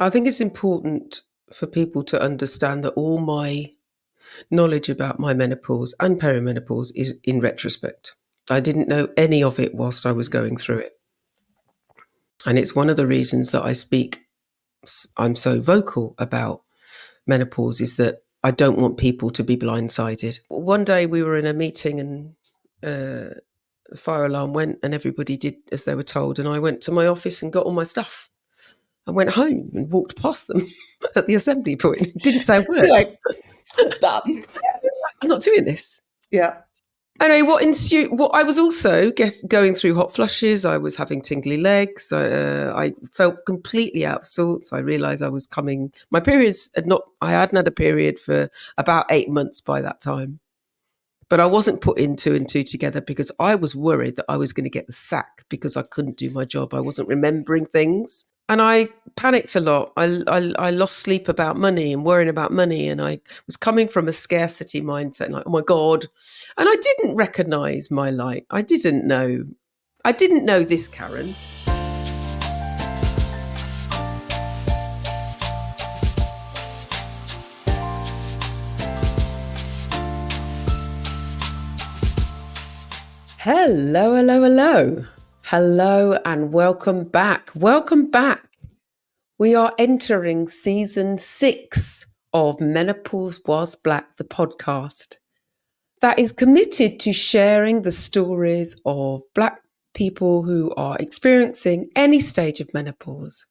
I think it's important for people to understand that all my knowledge about my menopause and perimenopause is in retrospect. I didn't know any of it whilst I was going through it. And it's one of the reasons that I'm so vocal about menopause, is that I don't want people to be blindsided. One day we were in a meeting and the fire alarm went and everybody did as they were told. And I went to my office and got all my stuff. I went home and walked past them at the assembly point. Didn't say a word. Like, done. I'm not doing this. Yeah. Anyway, what ensued? Well, I was also going through hot flushes. I was having tingly legs. I felt completely out of sorts. I realised I was coming. My periods had not. I hadn't had a period for about 8 months by that time, but I wasn't putting two and two together because I was worried that I was going to get the sack because I couldn't do my job. I wasn't remembering things. And I panicked a lot. I lost sleep about money and worrying about money. And I was coming from a scarcity mindset, like, oh my God. And I didn't recognize my light. I didn't know this, Karen. Hello, hello, hello. Hello and welcome back. Welcome back. We are entering season 6 of Menopause Whilst Black, the podcast that is committed to sharing the stories of Black people who are experiencing any stage of menopause.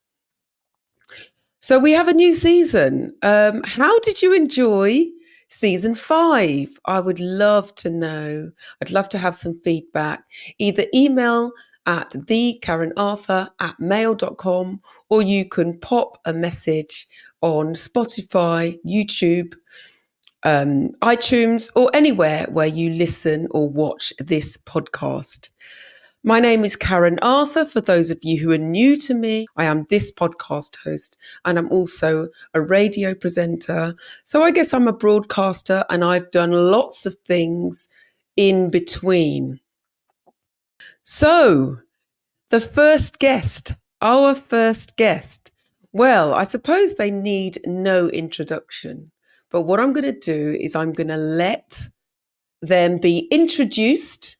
So we have a new season. How did you enjoy season 5? I would love to know. I'd love to have some feedback. Either email at thekarenarthur@mail.com, or you can pop a message on Spotify, YouTube, iTunes, or anywhere where you listen or watch this podcast. My name is Karen Arthur. For those of you who are new to me, I am this podcast host and I'm also a radio presenter. So I guess I'm a broadcaster and I've done lots of things in between. So our first guest, well, I suppose they need no introduction. But what I'm going to do is I'm going to let them be introduced.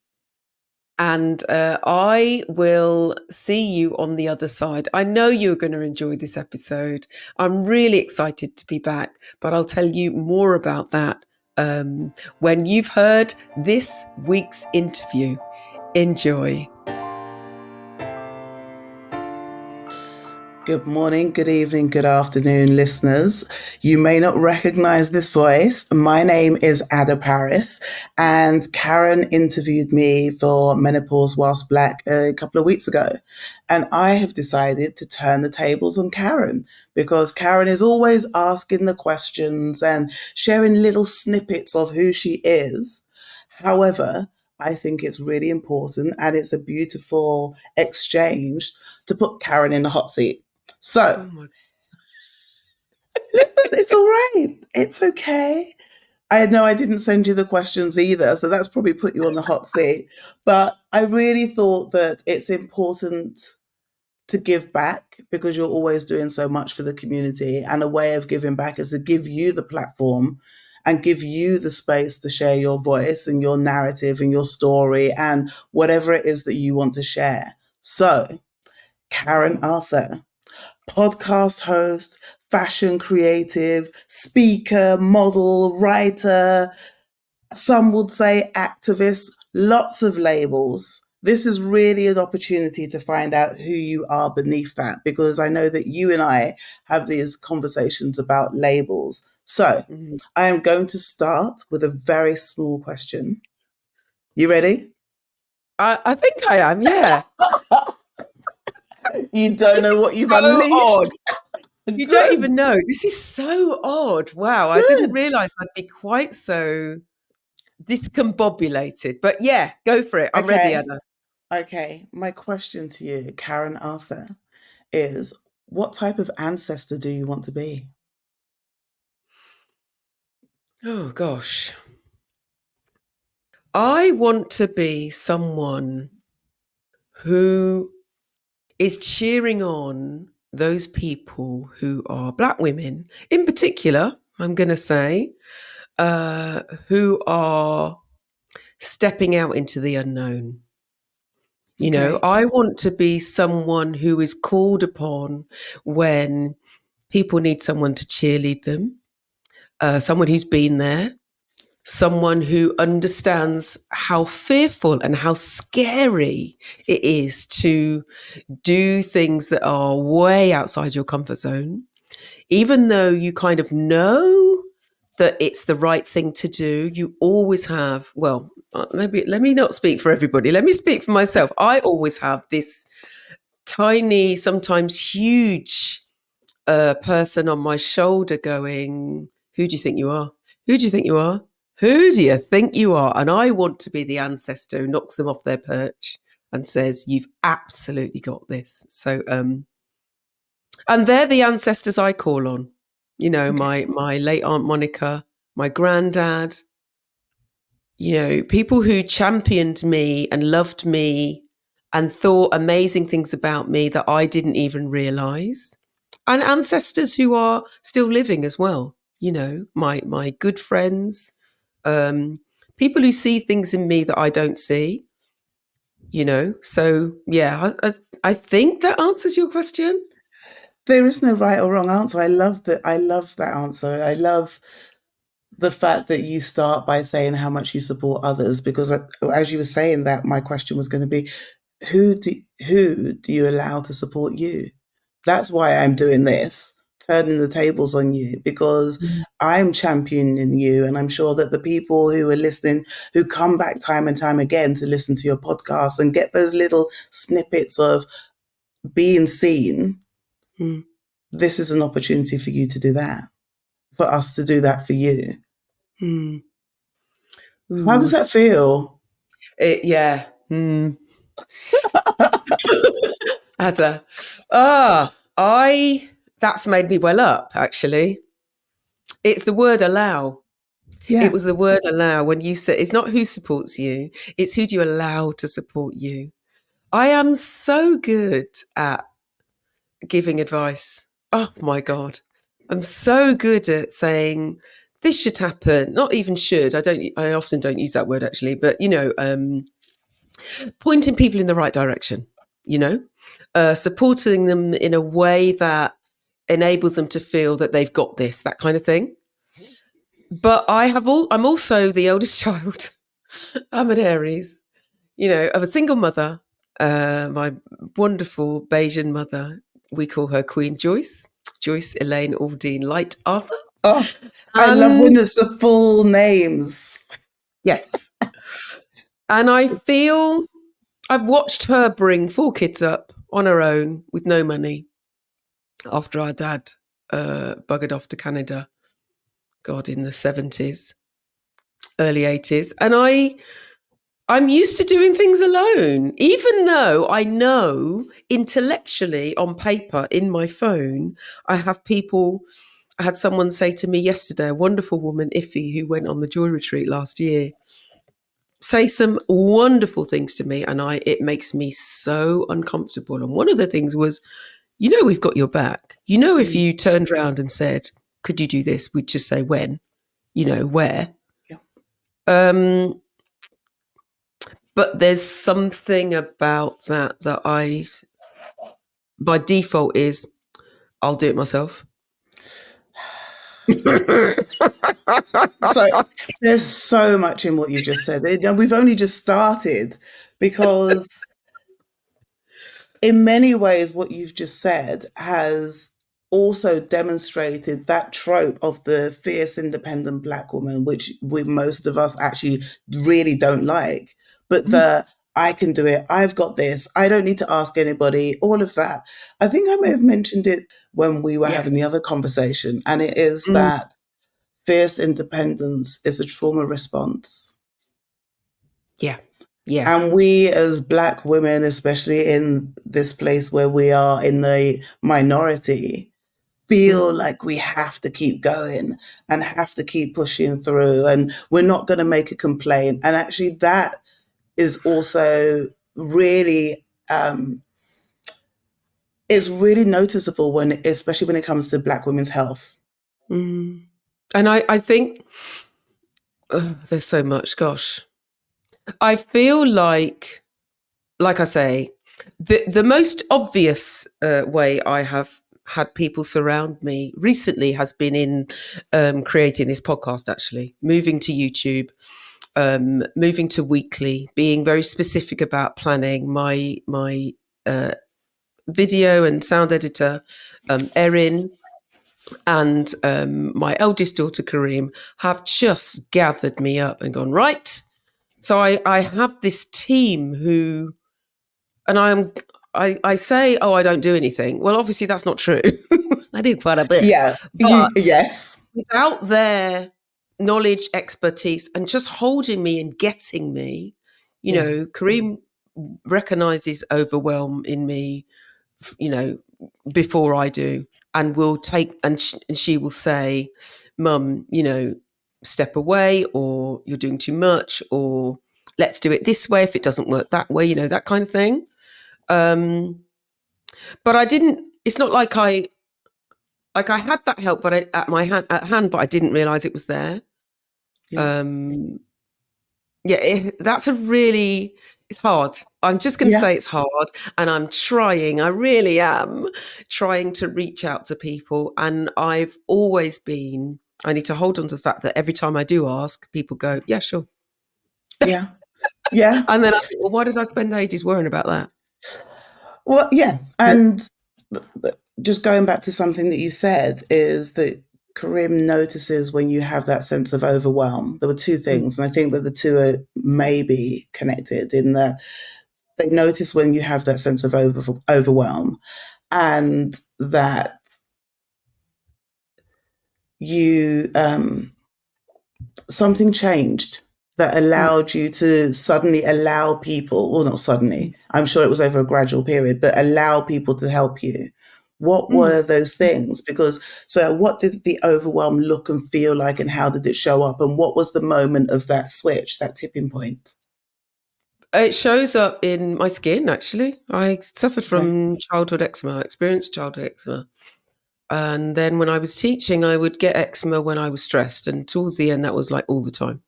And I will see you on the other side. I know you're going to enjoy this episode. I'm really excited to be back, but I'll tell you more about that when you've heard this week's interview. Enjoy. Good morning, good evening, good afternoon, listeners. You may not recognize this voice. My name is Adah Parris, and Karen interviewed me for Menopause Whilst Black a couple of weeks ago. And I have decided to turn the tables on Karen because Karen is always asking the questions and sharing little snippets of who she is. However, I think it's really important and it's a beautiful exchange to put Karen in the hot seat. So, listen, it's all right. It's okay. I know I didn't send you the questions either, so that's probably put you on the hot seat. But I really thought that it's important to give back because you're always doing so much for the community. And a way of giving back is to give you the platform and give you the space to share your voice and your narrative and your story and whatever it is that you want to share. So, Karen Arthur, podcast host, fashion creative, speaker, model, writer, some would say activist, lots of labels. This is really an opportunity to find out who you are beneath that, because I know that you and I have these conversations about labels. So I am going to start with a very small question. You ready? I think I am, yeah. You don't know what you've unleashed. Odd. You don't even know. This is so odd. Wow. I didn't realise I'd be quite so discombobulated. But yeah, go for it. I'm ready, Adah. Okay. My question to you, Karen Arthur, is what type of ancestor do you want to be? Oh, gosh. I want to be someone who is cheering on those people who are Black women, in particular, I'm going to say, who are stepping out into the unknown. You know, Okay. I want to be someone who is called upon when people need someone to cheerlead them, someone who's been there, someone who understands how fearful and how scary it is to do things that are way outside your comfort zone, even though you kind of know that it's the right thing to do. You always have, well, maybe let me not speak for everybody. Let me speak for myself. I always have this tiny, sometimes huge person on my shoulder going, "Who do you think you are? Who do you think you are? Who do you think you are?" And I want to be the ancestor who knocks them off their perch and says, "You've absolutely got this." So, and they're the ancestors I call on. You know, Okay. my late Aunt Monica, my granddad, you know, people who championed me and loved me and thought amazing things about me that I didn't even realize. And ancestors who are still living as well, you know, my good friends, um, people who see things in me that I don't see, you know. So yeah, I think that answers your question. There is no right or wrong answer. I love that. I love that answer. I love the fact that you start by saying how much you support others, because as you were saying that, my question was going to be, who do you allow to support you? That's why I'm doing this, turning the tables on you, because Mm. I'm championing you. And I'm sure that the people who are listening, who come back time and time again to listen to your podcast and get those little snippets of being seen, Mm. this is an opportunity for you to do that, for us to do that for you. Mm. How does Ooh. that feel? Yeah. Mm. Ada. That's made me well up, actually. It's the word allow. It Yeah. was the word allow when you said it's not who supports you, it's who do you allow to support you. I am so good at giving advice. Oh my God. I'm so good at saying this should happen. Not even should. I often don't use that word actually, but you know, pointing people in the right direction, you know, supporting them in a way that enables them to feel that they've got this, that kind of thing. But I'm also the eldest child. I'm an Aries, you know, of a single mother. My wonderful Bayesian mother, we call her Queen Joyce, Joyce Elaine Aldine Light Arthur. Oh, I love when And it's the full names. yes, and I feel I've watched her bring four kids up on her own with no money after our dad buggered off to Canada, God, in the 70s, early 80s. And I'm used to doing things alone, even though I know intellectually on paper in my phone, I have people. I had someone say to me yesterday, a wonderful woman, Iffy, who went on the joy retreat last year, say some wonderful things to me, and it makes me so uncomfortable. And one of the things was, you know, we've got your back. You know, if Mm, you turned around and said, "Could you do this?" We'd just say when, you know, where. yeah. Um, but there's something about that I, by default, is I'll do it myself. So there's so much in what you've just said. And we've only just started, because in many ways, what you've just said has also demonstrated that trope of the fierce, independent Black woman, which most of us actually really don't like. But the I can do it, I've got this, I don't need to ask anybody, all of that. I think I may have mentioned it when we were Yeah. having the other conversation, and it is Mm. that fierce independence is a trauma response. Yeah. Yeah. And we as Black women, especially in this place where we are in the minority, feel Mm. like we have to keep going and have to keep pushing through, and we're not going to make a complaint. And actually, that is also really it's really noticeable when, especially when it comes to Black women's health. Mm. And I think there's so much. Gosh, I feel like I say, the most obvious way I have had people surround me recently has been in creating this podcast. Actually, moving to YouTube, moving to weekly, being very specific about planning my video and sound editor, Erin, and my eldest daughter Kareem have just gathered me up and gone, right. So I have this team who, and I say, oh, I don't do anything. Well, obviously that's not true. I do quite a bit, Yeah. but Yes. without their knowledge, expertise, and just holding me and getting me, Yeah. Kareem recognizes overwhelm in me, before I do, and will take, and she will say, Mum, step away, or you're doing too much, or let's do it this way if it doesn't work that way, that kind of thing. But I didn't. It's not like I had that help, but at hand, but I didn't realize it was there. Yeah. Um, yeah, that's a really. It's hard. I'm just going to Yeah. say it's hard, and I'm trying. I really am trying to reach out to people, and I've always been. I need to hold on to the fact that every time I do ask, people go, "Yeah, sure," Yeah. Yeah. and then I think, "Well, why did I spend ages worrying about that?" Well, yeah. And just going back to something that you said is that Karim notices when you have that sense of overwhelm. There were two Mm, things, and I think that the two are maybe connected in that they notice when you have that sense of overwhelm, and that you something changed that mm, allowed you to suddenly allow people, well, not suddenly, I'm sure it was over a gradual period, but allow people to help you. What mm. were those things? Because, so what did the overwhelm look and feel like, and how did it show up? And what was the moment of that switch, that tipping point? It shows up in my skin, actually. I suffered Okay. from childhood eczema, I experienced childhood eczema. And then when I was teaching, I would get eczema when I was stressed. And towards the end, that was like all the time.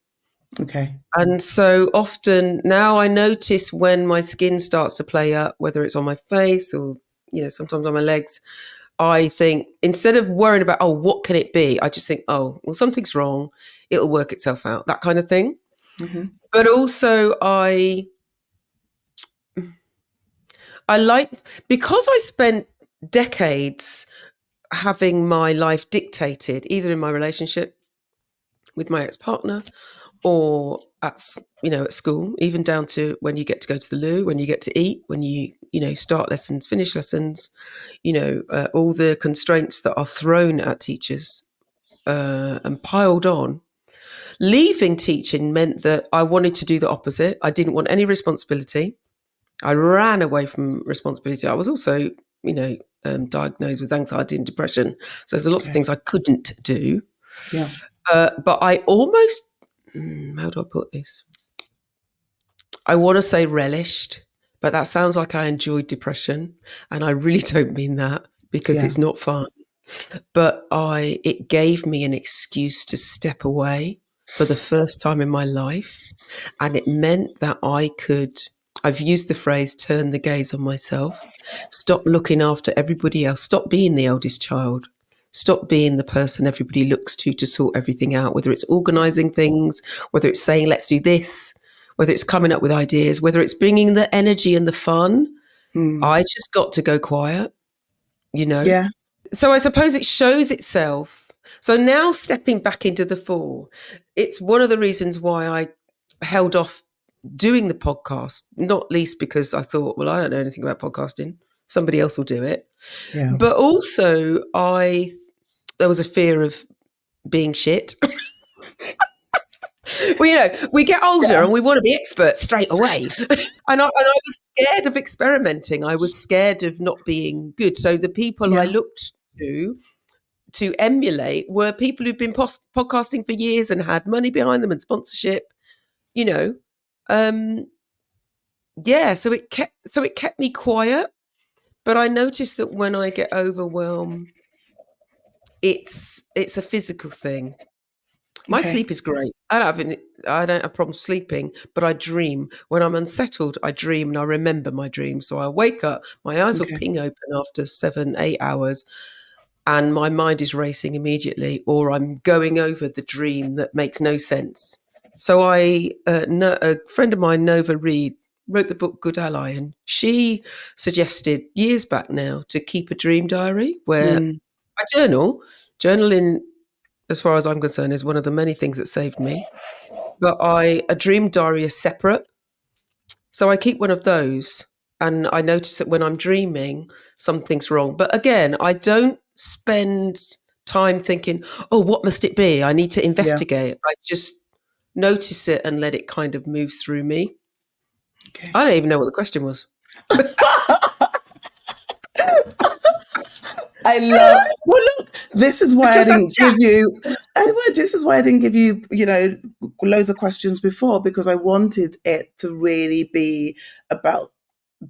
Okay. And so often now I notice when my skin starts to play up, whether it's on my face or, sometimes on my legs, I think instead of worrying about, oh, what can it be? I just think, oh, well, something's wrong. It'll work itself out, that kind of thing. Hmm. But also I like, because I spent decades having my life dictated, either in my relationship with my ex-partner or at school, even down to when you get to go to the loo, when you get to eat, when you start lessons, finish lessons, all the constraints that are thrown at teachers and piled on. Leaving teaching meant that I wanted to do the opposite. I didn't want any responsibility. I ran away from responsibility. I was also, diagnosed with anxiety and depression. So there's lots of Okay. things I couldn't do. Yeah. But I almost, how do I put this? I want to say relished, but that sounds like I enjoyed depression. And I really don't mean that, because Yeah. it's not fun. But it gave me an excuse to step away for the first time in my life. And it meant that I've used the phrase, turn the gaze on myself, stop looking after everybody else, stop being the eldest child, stop being the person everybody looks to sort everything out, whether it's organizing things, whether it's saying, let's do this, whether it's coming up with ideas, whether it's bringing the energy and the fun. Mm. I just got to go quiet, you know? Yeah. So I suppose it shows itself. So now stepping back into the fore, it's one of the reasons why I held off doing the podcast, not least because I thought, well, I don't know anything about podcasting. Somebody else will do it. Yeah. But also there was a fear of being shit. Well, we get older Yeah. and we want to be experts straight away. And I was scared of experimenting. I was scared of not being good. So the people I Yeah. looked to emulate were people who'd been podcasting for years and had money behind them and sponsorship, you know. Um, yeah, so it kept me quiet. But I notice that when I get overwhelmed, it's a physical thing. My Okay. sleep is great. I don't have problems sleeping, but I dream. When I'm unsettled, I dream and I remember my dreams. So I wake up, my eyes will Okay. ping open after 7, 8 hours, and my mind is racing immediately, or I'm going over the dream that makes no sense. So a friend of mine, Nova Reed, wrote the book Good Ally, and she suggested years back now to keep a dream diary where Mm, I journal. Journaling, as far as I'm concerned, is one of the many things that saved me. But a dream diary is separate. So I keep one of those, and I notice that when I'm dreaming, something's wrong. But again, I don't spend time thinking, oh, what must it be? I need to yeah. investigate. I just notice it and let it kind of move through me. Okay. I don't even know what the question was. I love. Well, look, this is why I Just have didn't give chat. you. Anyway, this is why I didn't give you, loads of questions before, because I wanted it to really be about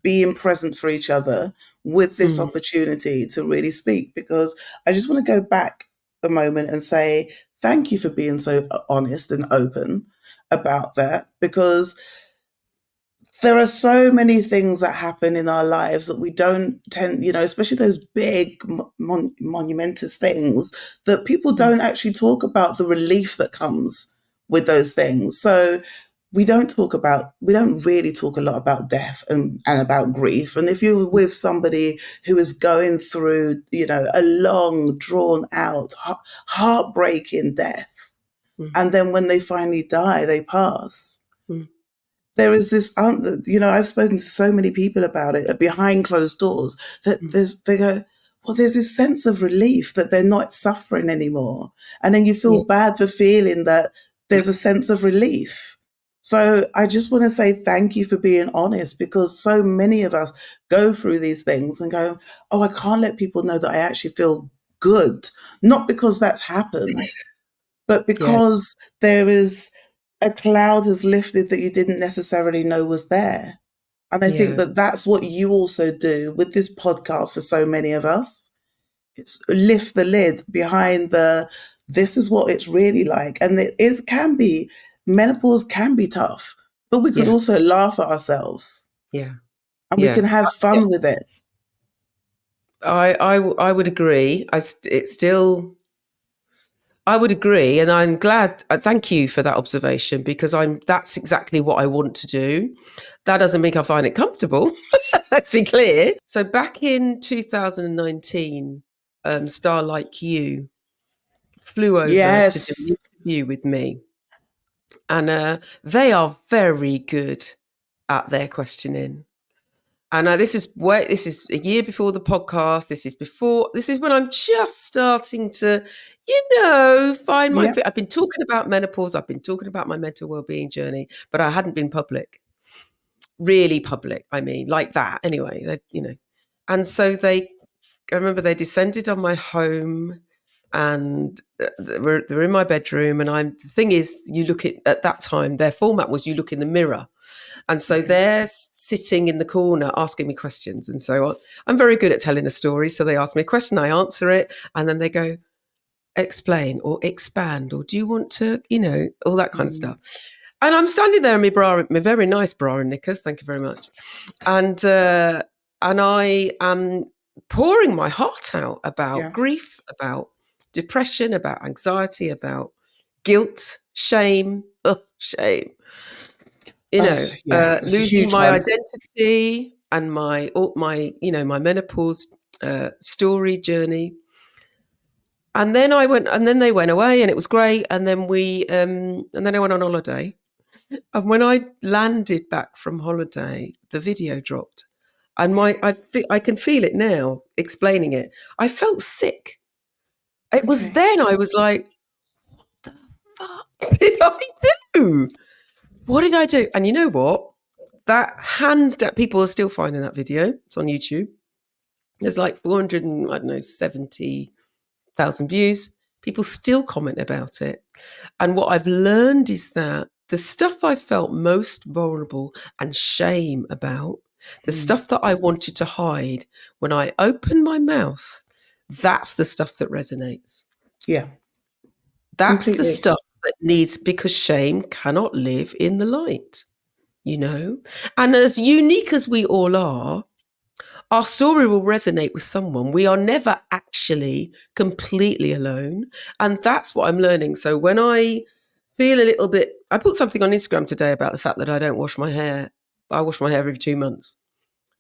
being present for each other with this Mm, opportunity to really speak. Because I just want to go back a moment and say thank you for being so honest and open about that, because there are so many things that happen in our lives that we don't tend, especially those big monumentous things, that people mm, don't actually talk about the relief that comes with those things. So we don't really talk a lot about death and about grief. And if you're with somebody who is going through, a long, drawn out, heartbreaking death, mm, and then when they finally die, they pass, mm. there is this, I've spoken to so many people about it behind closed doors, that Mm. they go, well, there's this sense of relief that they're not suffering anymore. And then you Yeah, feel bad for feeling that there's a sense of relief. So I just want to say thank you for being honest, because so many of us go through these things and go, oh, I can't let people know that I actually feel good. Not because that's happened, but yeah, because there is a cloud has lifted that you didn't necessarily know was there. And I think yeah, that that's what you also do with this podcast for so many of us. It's lift the lid behind this is what it's really like. And menopause can be tough, but we could yeah, also laugh at ourselves yeah, and we yeah. can have fun with it. I would agree. It's still. I would agree, and I'm glad. Thank you for that observation, because That's exactly what I want to do. That doesn't mean I find it comfortable. Let's be clear. So back in 2019, Star Like You flew over to do an Yes. interview with me, and they are very good at their questioning. And this is a year before the podcast. This is when I'm just starting to, find my Yep. fit. I've been talking about menopause. I've been talking about my mental well-being journey, but I hadn't been really public. I mean, like that anyway, And so I remember they descended on my home, and they're in my bedroom. And the thing is, at that time, their format was you look in the mirror. And so Okay. they're sitting in the corner asking me questions. And so I'm very good at telling a story. So they ask me a question, I answer it, and then they go, explain or expand, or do you want to, all that kind of Mm, stuff. And I'm standing there in my very nice bra and knickers, thank you very much. And I am pouring my heart out about yeah. grief, about depression, about anxiety, about guilt, shame, shame, Yeah, it's a losing huge my one. identity and my menopause story journey. And then they went away, and it was great. And then I went on holiday. And when I landed back from holiday, the video dropped, and I can feel it now. Explaining it, I felt sick. It was Okay. then I was like, "The fuck did I do? What did I do?" And you know what? That hands down, people are still finding that video. It's on YouTube. There's like 400 and I don't know 70,000 views. People still comment about it. And what I've learned is that the stuff I felt most vulnerable and shame about The stuff that I wanted to hide, when I open my mouth, that's the stuff that resonates. Yeah. That's the Completely. stuff that needs, because shame cannot live in the light, you know? And as unique as we all are, our story will resonate with someone. We are never actually completely alone. And that's what I'm learning. So when I feel a little bit, I put something on Instagram today about the fact that I don't wash my hair. I wash my hair every 2 months.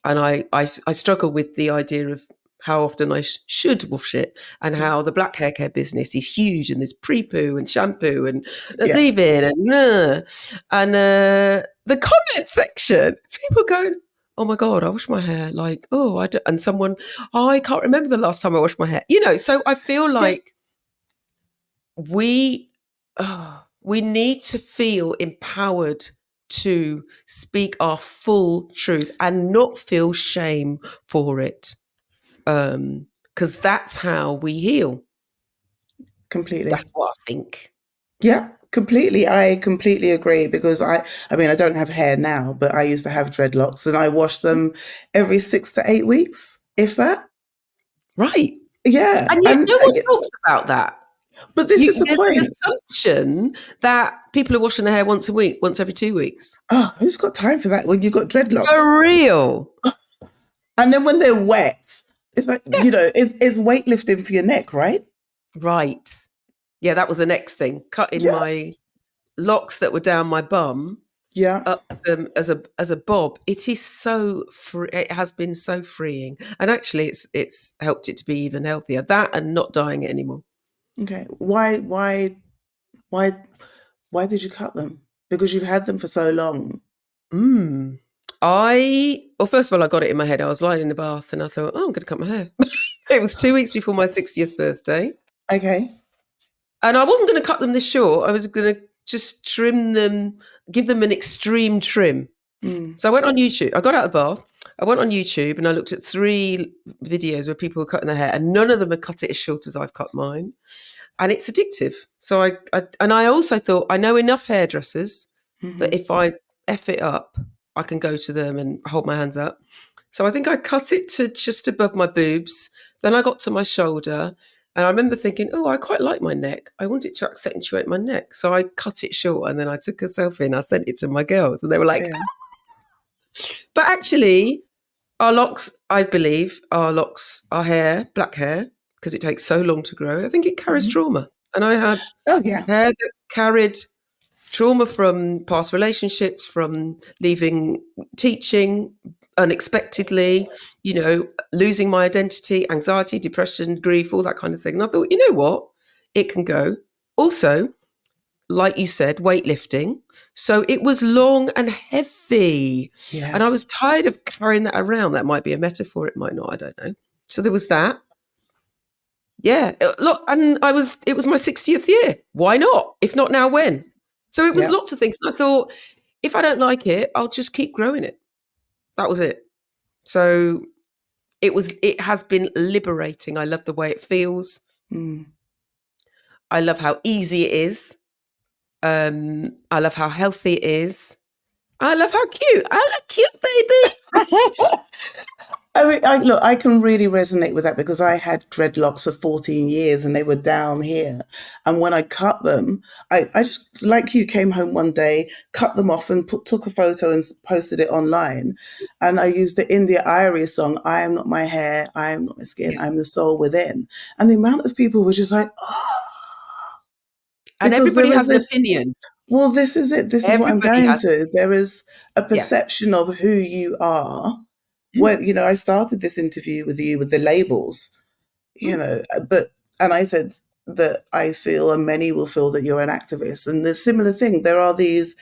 And I struggle with the idea of how often I should wash it, and how the black hair care business is huge, and there's pre-poo and shampoo and Yeah. leave-in and the comment section, it's people going, oh my God, I wash my hair like, oh, I don't, and someone, oh, I can't remember the last time I washed my hair. So I feel Yeah. like we we need to feel empowered to speak our full truth and not feel shame for it, because that's how we heal. Completely. That's what I think. Yeah, completely. I completely agree because I mean, I don't have hair now, but I used to have dreadlocks and I wash them every 6 to 8 weeks, if that. Right. Yeah. And yet And no one talks about that. but this is the There's an point. assumption that people are washing their hair once a week, once every 2 weeks. Oh, who's got time for that when you've got dreadlocks? For real. And then when they're wet, it's like, Yeah. it's weightlifting for your neck, right? Right. Yeah, that was the next thing. Cutting Yeah. my locks that were down my bum Yeah. up as a bob. It is so free. It has been so freeing, and actually it's helped it to be even healthier, that and not dyeing it anymore. Okay. Why why did you cut them? Because you've had them for so long. mm. Well, first of all, I got it in my head. I was lying in the bath and I thought, oh, I'm going to cut my hair. It was 2 weeks before my 60th birthday, Okay. and I wasn't going to cut them this short. I was going to just trim them, give them an extreme trim. Mm. So I went on YouTube. I got out of the bath. I went on YouTube and I looked at 3 videos where people were cutting their hair, and none of them had cut it as short as I've cut mine. And it's addictive. So I also thought, I know enough hairdressers that Hmm. if I F it up, I can go to them and hold my hands up. So I think I cut it to just above my boobs. Then I got to my shoulder, and I remember thinking, oh, I quite like my neck. I want it to accentuate my neck. So I cut it short, and then I took a selfie and I sent it to my girls, and they were like, Yeah. but actually, our locks, I believe, our hair, black hair, because it takes so long to grow, I think it carries Hmm. trauma. And I had Oh yeah. hair that carried trauma from past relationships, from leaving teaching unexpectedly, losing my identity, anxiety, depression, grief, all that kind of thing. And I thought, you know what? It can go. Also, like you said, weightlifting. So it was long and heavy. Yeah. And I was tired of carrying that around. That might be a metaphor, it might not, I don't know. So there was that. Yeah. Look, and it was my 60th year. Why not? If not now, when? So it was Yeah. lots of things. And I thought, if I don't like it, I'll just keep growing it. That was it. So it has been liberating. I love the way it feels. Mm. I love how easy it is. I love how healthy it is. I love how cute. I look cute, baby. I mean, look, I can really resonate with that because I had dreadlocks for 14 years and they were down here. And when I cut them, I just, like you, came home one day, cut them off and took a photo and posted it online. And I used the India Irie song, I am not my hair, I am not my skin, Yeah. I'm the soul within. And the amount of people were just like, oh, And because there everybody is has an this, opinion. well, this is it. This is what I'm Everybody going has. to. There is a Yeah. perception of who you are. Mm, Well, I started this interview with you with the labels, mm. and I said that I feel, and many will feel, that you're an activist. And the similar thing, there are these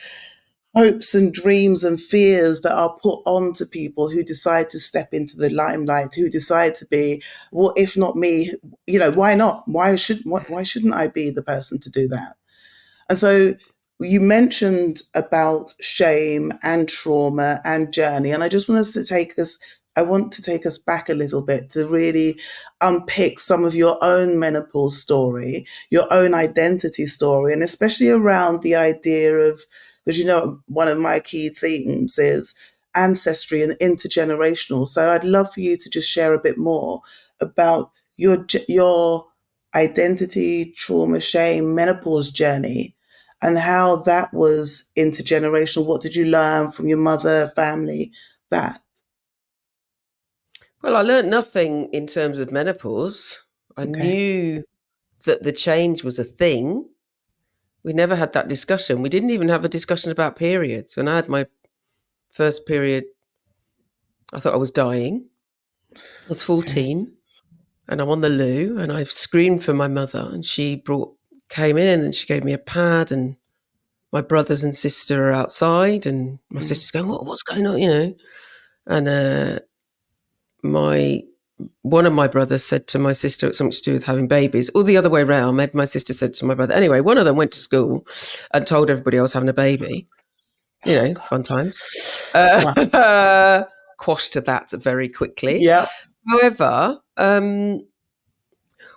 hopes and dreams and fears that are put onto people who decide to step into the limelight, who decide to be, well, if not me, why not? Why shouldn't I be the person to do that? And so you mentioned about shame and trauma and journey. And I want to take us back a little bit to really unpick some of your own menopause story, your own identity story, and especially around the idea of, because one of my key themes is ancestry and intergenerational. So I'd love for you to just share a bit more about your identity, trauma, shame, menopause journey, and how that was intergenerational. What did you learn from your mother, family, that? Well, I learned nothing in terms of menopause. I Okay. knew that the change was a thing. We never had that discussion. We didn't even have a discussion about periods. When I had my first period, I thought I was dying. I was Okay. 14 and I'm on the loo and I've screamed for my mother and came in and she gave me a pad and my brothers and sister are outside and my Mm. sister's going, what's going on, you know? And my one of my brothers said to my sister it's something to do with having babies, or the other way around. Maybe my sister said to my brother. Anyway, one of them went to school and told everybody I was having a baby. You Oh know, God. fun times. Wow. Quashed that very quickly. Yeah. However,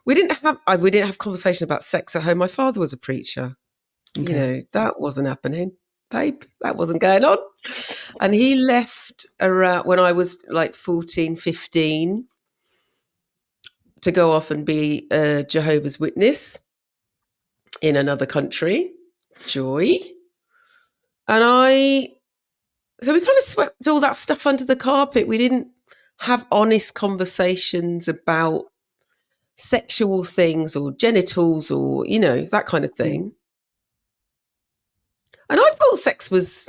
we didn't have conversations about sex at home. My father was a preacher. You Okay. know, that wasn't happening, babe. That wasn't going on. And he left around when I was like 14, 15 to go off and be a Jehovah's Witness in another country. Joy. And so we kind of swept all that stuff under the carpet. We didn't have honest conversations about sexual things or genitals or, you know, that kind of Mm. thing. And I thought sex was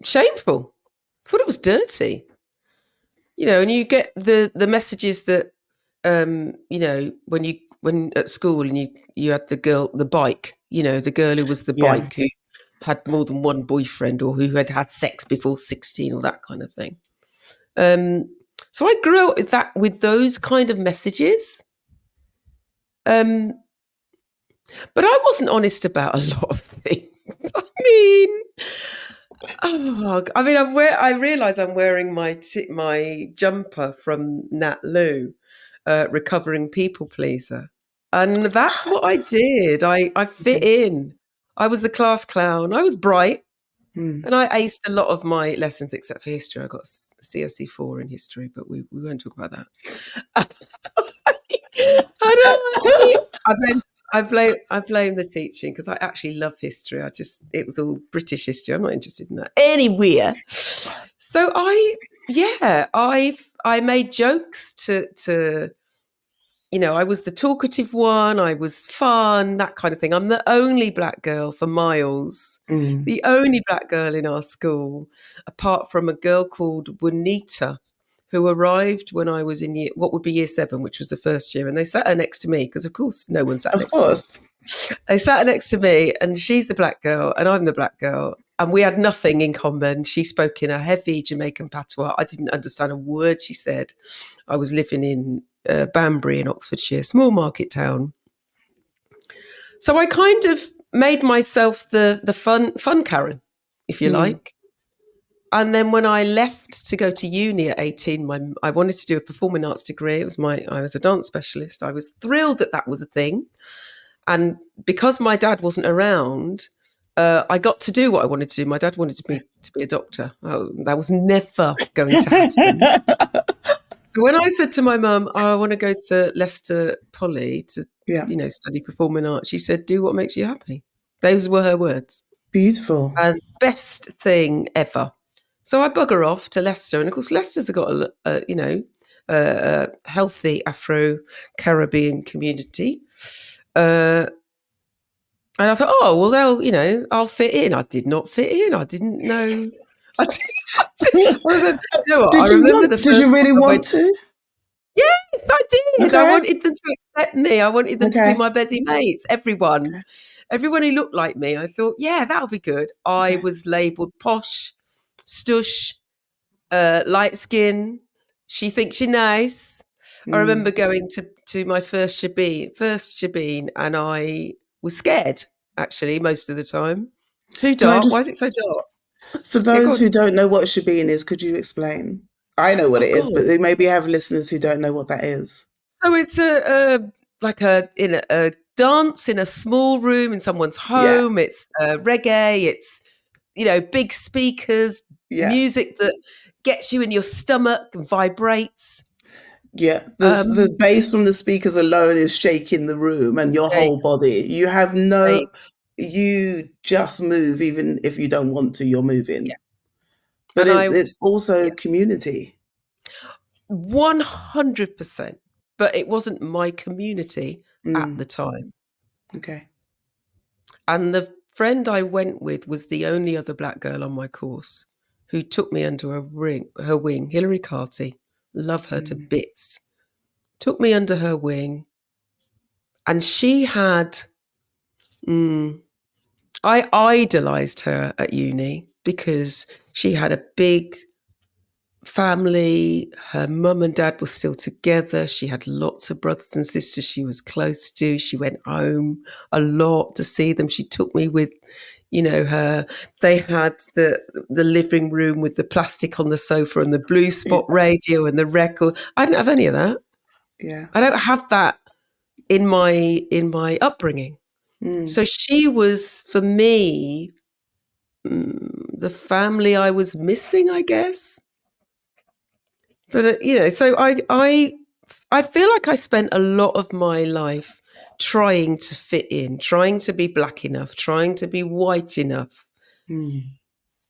shameful. I thought it was dirty. You know, and you get the messages that you know, when at school and you had the bike, you know, the girl who was the Yeah. bike who had more than one boyfriend or who had sex before 16 or that kind of thing. So I grew up with those kind of messages. Um, but I wasn't honest about a lot of things. I mean, I realise I'm wearing my jumper from Nat Lou, recovering people pleaser, and that's what I did. I fit Okay. in. I was the class clown. I was bright, Mm. and I aced a lot of my lessons except for history. I got CSE 4 in history, but we won't talk about that. I blame I blame the teaching because I actually love history. It was all British history. I'm not interested in that anywhere. So I made jokes to you know, I was the talkative one, I was fun, that kind of thing. I'm the only black girl for miles, Mm. the only black girl in our school, apart from a girl called Juanita, who arrived when I was in what would be year 7, which was the first year. And they sat her next to me, because of course no one sat Of next to me. course. They sat her next to me, and she's the black girl, and I'm the black girl. And we had nothing in common. She spoke in a heavy Jamaican patois. I didn't understand a word she said. I was living in Banbury in Oxfordshire, small market town. So I kind of made myself the fun Karen, if you Mm. like. And then when I left to go to uni at 18, I wanted to do a performing arts degree. I was a dance specialist. I was thrilled that that was a thing. And because my dad wasn't around, I got to do what I wanted to do. My dad wanted me to be a doctor. That was never going to happen. So when I said to my mum, I want to go to Leicester Poly to, Yeah. you know, study performing arts, she said, do what makes you happy. Those were her words. Beautiful. And best thing ever. So I bugger off to Leicester. And of course, Leicester's got a healthy Afro-Caribbean community. And I thought, oh, well, I'll fit in. I did not fit in. I didn't know. I remember, you know what? I remember the Did first you really time I want went, to? yes, I did. I Okay. wanted them to accept me. I wanted them to be Okay. my busy mates. Everyone. Okay. Everyone who looked like me. I thought, yeah, that'll be good. I Okay. was labelled posh, stush, light skin. She thinks you're nice. I Mm. remember going to my first shebeen, and I was scared, actually, most of the time. Too Can I dark. Why is just, it so dark? for Yeah, go those on. who don't know what shebeen is, could you explain? I know what Oh it is, God. but they maybe have listeners who don't know what that is. So it's a dance in a small room in someone's Yeah. home. It's reggae. It's big speakers, Yeah. music that gets you in your stomach and vibrates. Yeah. The bass from the speakers alone is shaking the room and your There you whole body. go. You just move even if you don't want to, you're moving. Yeah. But And it's also yeah, community. 100%. But it wasn't my community at the Mm, time. okay. And the friend I went with was the only other black girl on my course who took me under her wing, Hilary Carty. Love her to Mm, bits. Took me under her wing. And she had, I idolized her at uni because she had a big family. Her mum and dad were still together. She had lots of brothers and sisters she was close to. She went home a lot to see them. She took me with, her. They had the living room with the plastic on the sofa and the blue yeah. spot radio and the record. I didn't have any of that. Yeah. I don't have that in my upbringing. Mm, So she was, for me, the family I was missing, I guess. But so I feel like I spent a lot of my life trying to fit in, trying to be black enough, trying to be white enough, mm,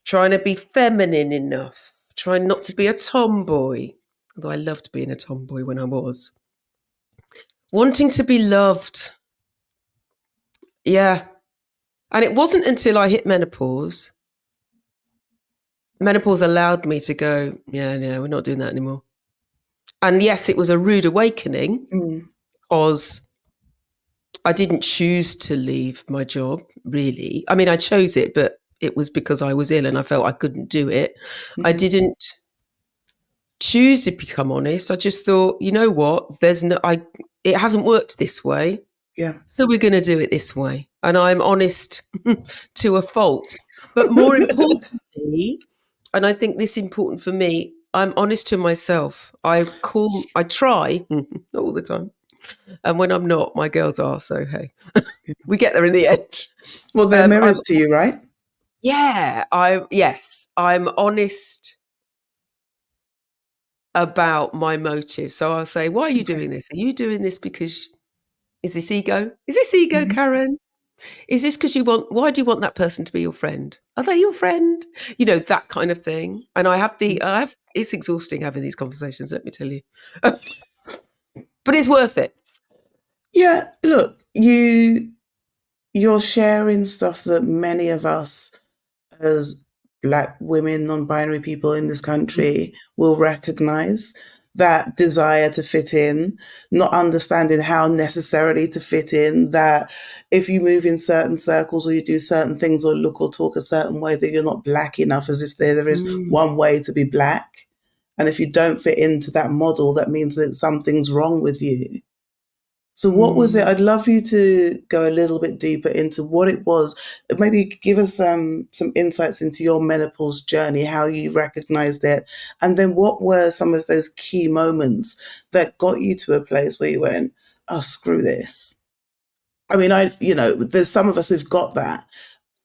trying to be feminine enough, trying not to be a tomboy. Although I loved being a tomboy when I was. Wanting to be loved. Yeah. And it wasn't until I hit menopause. Menopause allowed me to go, yeah, no, we're not doing that anymore. And yes, it was a rude awakening mm, because I didn't choose to leave my job, really. I mean, I chose it, but it was because I was ill and I felt I couldn't do it. I mhm. didn't choose to become honest. I just thought, you know what? It hasn't worked this way. Yeah. So we're going to do it this way. And I'm honest to a fault. But more importantly, and I think this is important for me, I'm honest to myself. I try, not all the time. And when I'm not, my girls are. So, hey, we get there in the end. Well, they're I'm mirrors to you, right? yes, I'm honest about my motive. So I'll say, why are you Okay. doing this? Are you doing this because is this ego? Is this ego, Mhm. Karen? Is this because why do you want that person to be your friend? Are they your friend? That kind of thing. And it's exhausting having these conversations, let me tell you. But it's worth it. Yeah, look, you're sharing stuff that many of us as black women, non-binary people in this country will recognize that desire to fit in, not understanding how necessarily to fit in, that if you move in certain circles or you do certain things or look or talk a certain way, that you're not black enough, as if there is Mm, one way to be black. And if you don't fit into that model, that means that something's wrong with you. So what was it? mm, I'd love you to go a little bit deeper into what it was. Maybe give us some insights into your menopause journey, how you recognized it, and then what were some of those key moments that got you to a place where you went, "Oh, screw this." I mean, there's some of us who've got that.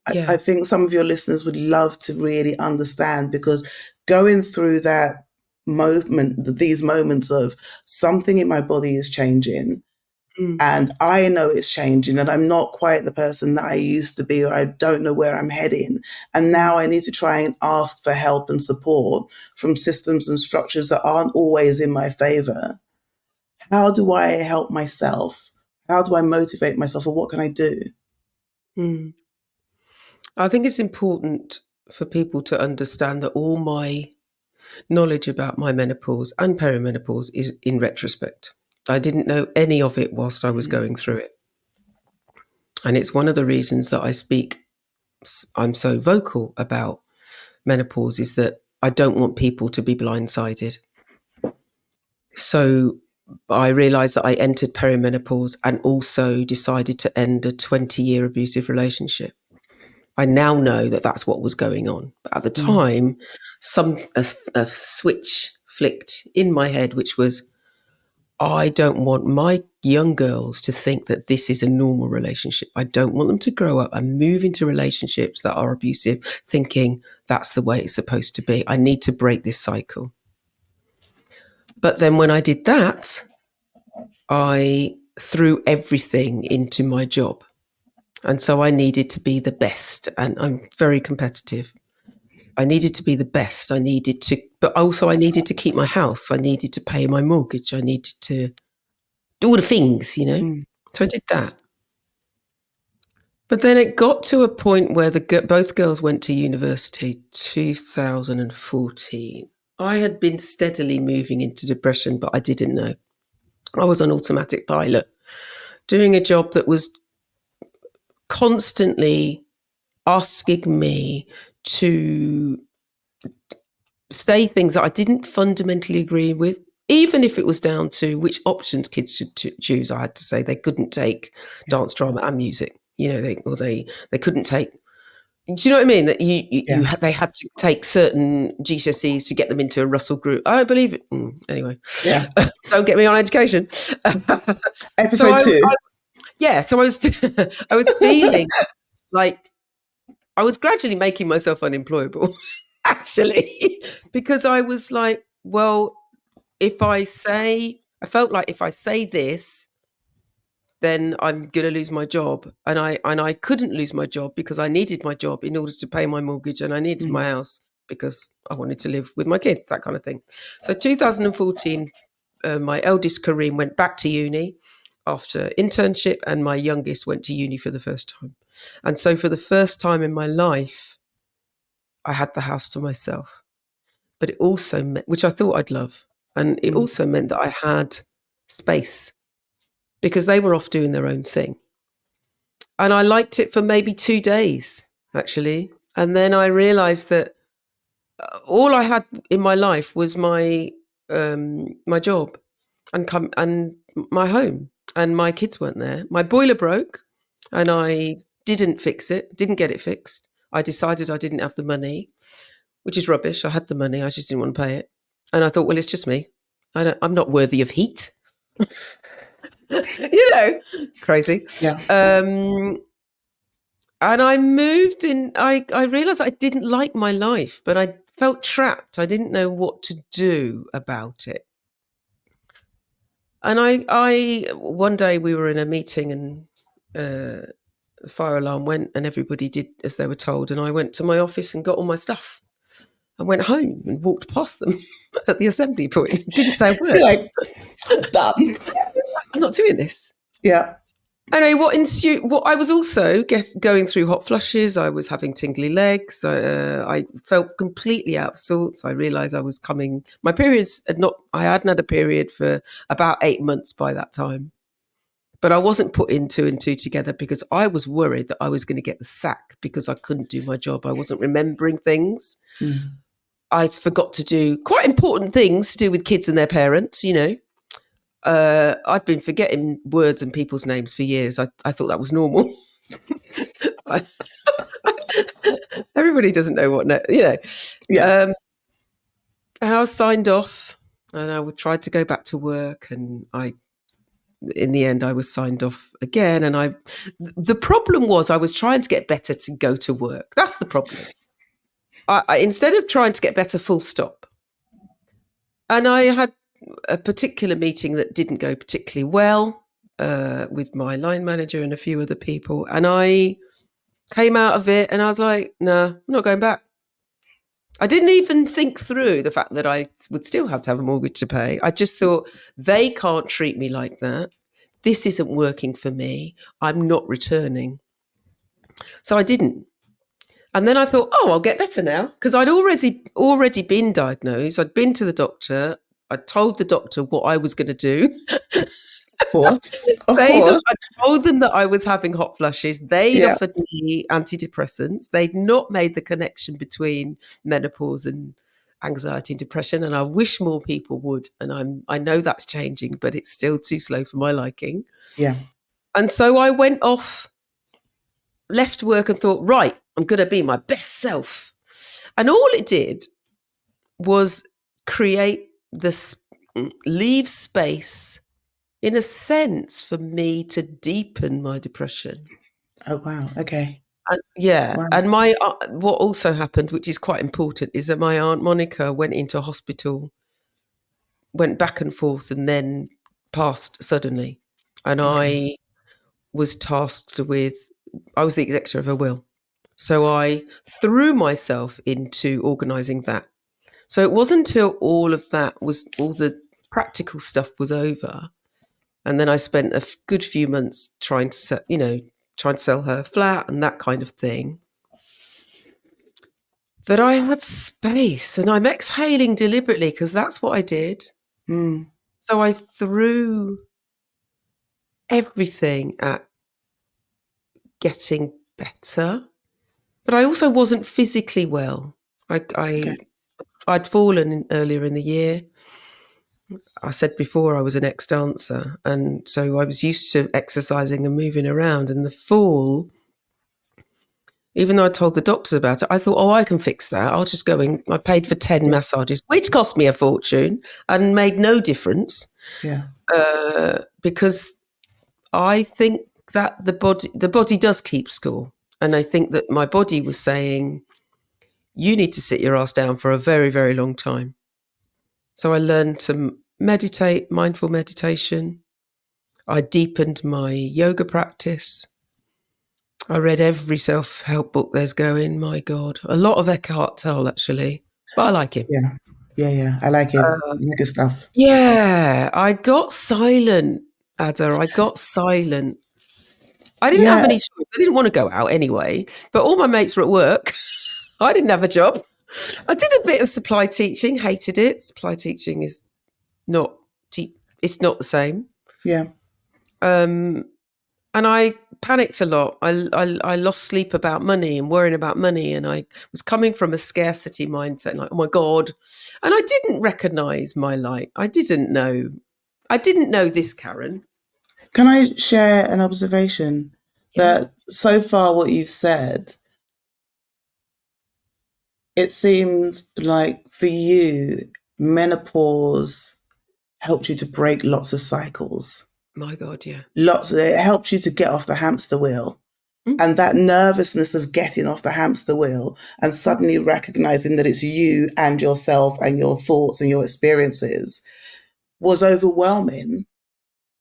I yeah. think some of your listeners would love to really understand because going through that these moments of something in my body is changing Mm, and I know it's changing and I'm not quite the person that I used to be or I don't know where I'm heading. And now mm, I need to try and ask for help and support from systems and structures that aren't always in my favor. How do I help myself? How do I motivate myself or what can I do? mm. I think it's important for people to understand that all my knowledge about my menopause and perimenopause is in retrospect. I didn't know any of it whilst I was Mm, going through it. And it's one of the reasons that I'm so vocal about menopause is that I don't want people to be blindsided. So I realized that I entered perimenopause and also decided to end a 20-year abusive relationship. I now know that that's what was going on. But at the mm, time, a switch flicked in my head, which was, I don't want my young girls to think that this is a normal relationship. I don't want them to grow up and move into relationships that are abusive, thinking that's the way it's supposed to be. I need to break this cycle. But then when I did that, I threw everything into my job. And so I needed to be the best. And I'm very competitive. I needed to be the best. But also I needed to keep my house. I needed to pay my mortgage. I needed to do all the things, Mm. So I did that. But then it got to a point where both girls went to university, 2014. I had been steadily moving into depression, but I didn't know. I was on automatic pilot, doing a job that was constantly asking me to say things that I didn't fundamentally agree with, even if it was down to which options kids should choose. I had to say they couldn't take dance, drama, and music. They couldn't take. Do you know what I mean? That they had to take certain GCSEs to get them into a Russell group. I don't believe it. Anyway, Yeah. don't get me on education. Episode 2. So I was I was feeling like I was gradually making myself unemployable, actually, because I was like, well, I felt like if I say this, then I'm going to lose my job. And I couldn't lose my job because I needed my job in order to pay my mortgage, and I needed my house because I wanted to live with my kids, that kind of thing. So 2014, my eldest Kareem went back to uni after internship, and my youngest went to uni for the first time. And so for the first time in my life, I had the house to myself. But it also meant, which I thought I'd love, and it also meant that I had space because they were off doing their own thing. And I liked it for maybe 2 days, actually. And then I realized that all I had in my life was my job and my home, and my kids weren't there. My boiler broke, and I didn't get it fixed. I decided I didn't have the money, which is rubbish. I had the money, I just didn't want to pay it. And I thought, well, it's just me. I'm not worthy of heat. Crazy. Yeah. And I moved in. I realized I didn't like my life, but I felt trapped. I didn't know what to do about it. And I one day we were in a meeting, and the fire alarm went, and everybody did as they were told. And I went to my office and got all my stuff. I went home and walked past them at the assembly point. Didn't say a word. You're like, done. I'm not doing this. Yeah. Anyway, what ensued? What I was also going through hot flushes. I was having tingly legs. I felt completely out of sorts. I realised I was coming. My periods had not. I hadn't had a period for about 8 months by that time, but I wasn't putting 2 and 2 together because I was worried that I was going to get the sack because I couldn't do my job. I wasn't remembering things. I forgot to do quite important things to do with kids and their parents. I've been forgetting words and people's names for years. I thought that was normal. Everybody doesn't know what, Yeah. And I was signed off, and I tried to go back to work, and in the end, I was signed off again. And the problem was I was trying to get better to go to work. That's the problem. Instead of trying to get better, full stop. And I had a particular meeting that didn't go particularly well with my line manager and a few other people. And I came out of it and I was like, no, I'm not going back. I didn't even think through the fact that I would still have to have a mortgage to pay. I just thought, they can't treat me like that. This isn't working for me. I'm not returning. So I didn't. And then I thought, I'll get better now, because I'd already been diagnosed. I'd been to the doctor. I told the doctor what I was going to do. Of course. I told them that I was having hot flushes. They'd Yeah. offered me antidepressants. They'd not made the connection between menopause and anxiety and depression. And I wish more people would. And I know that's changing, but it's still too slow for my liking. Yeah. And so I went off, left work, and thought, right, I'm going to be my best self. And all it did was leave space in a sense, for me to deepen my depression. Oh, wow. Okay. Yeah, Wow. and my what also happened, which is quite important, is that my aunt Monica went into hospital, went back and forth, and then passed suddenly. And Okay. I was tasked with, I was the executor of her will. So I threw myself into organising that. So it wasn't until all of that was, all the practical stuff was over. And then I spent a good few months trying to trying to sell her flat and that kind of thing, that I had space, and I'm exhaling deliberately because that's what I did. Mm. So I threw everything at getting better, but I also wasn't physically well. Okay. I'd fallen earlier in the year. I said before I was an ex-dancer, and so I was used to exercising and moving around. And the fall, even though I told the doctors about it, I thought, oh, I can fix that. I'll just go in. I paid for 10 Yeah. massages, which cost me a fortune and made no difference, Yeah. because I think that the body does keep score. And I think that my body was saying, you need to sit your ass down for a very, very long time. So I learned to meditate, mindful meditation. I deepened my yoga practice. I read every self-help book there's going. My God, a lot of Eckhart Tolle, actually, but I like him. Yeah. Yeah. Yeah. I like it. Good stuff. Yeah, I got silent, Ada. I got silent. I didn't have Yeah. any choice. I didn't want to go out anyway, but all my mates were at work. I didn't have a job. I did a bit of supply teaching, hated it. Supply teaching is not, it's not the same. Yeah. Um, and I panicked a lot. I lost sleep about money and worrying about money. And I was coming from a scarcity mindset, like, oh my God. And I didn't recognize my light. I didn't know. I didn't know this, Karen. Can I share an observation Yeah. that so far what you've said, it seems like for you, menopause helped you to break lots of cycles. My God, yeah. It helped you to get off the hamster wheel. Mm, And that nervousness of getting off the hamster wheel and mm, suddenly recognizing that it's you and yourself and your thoughts and your experiences was overwhelming.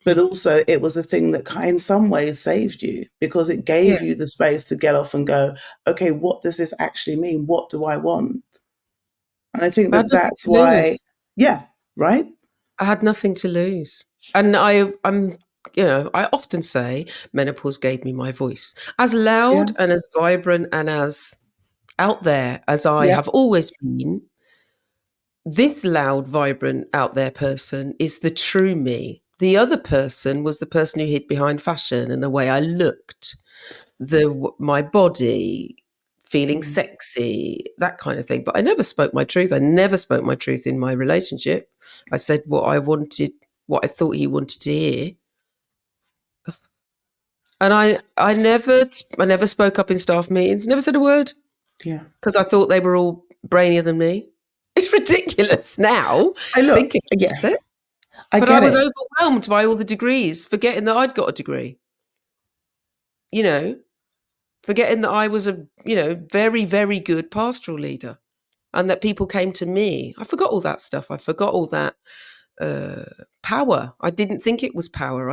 But mm. also, it was a thing that in some ways saved you because it Yeah. gave you the space to get off and go, okay, what does this actually mean? What do I want? And I think I had that nothing that's to why, lose. yeah, right? I had nothing to lose. And I often say menopause gave me my voice. As Yeah, loud and as vibrant and as out there as I yeah, have always been, this loud, vibrant, out there person is the true me. The other person was the person who hid behind fashion and the way I looked, my body, feeling mm, sexy, that kind of thing. But I never spoke my truth. I never spoke my truth in my relationship. I said what I wanted, what I thought he wanted to hear. And I never spoke up in staff meetings, never said a word, yeah. because I thought they were all brainier than me. It's ridiculous now I look, thinking yeah, about it. I But I get was it. overwhelmed by all the degrees, forgetting that I'd got a degree, you know, forgetting that I was a, very, very good pastoral leader and that people came to me. I forgot all that stuff. I forgot all that power. I didn't think it was power.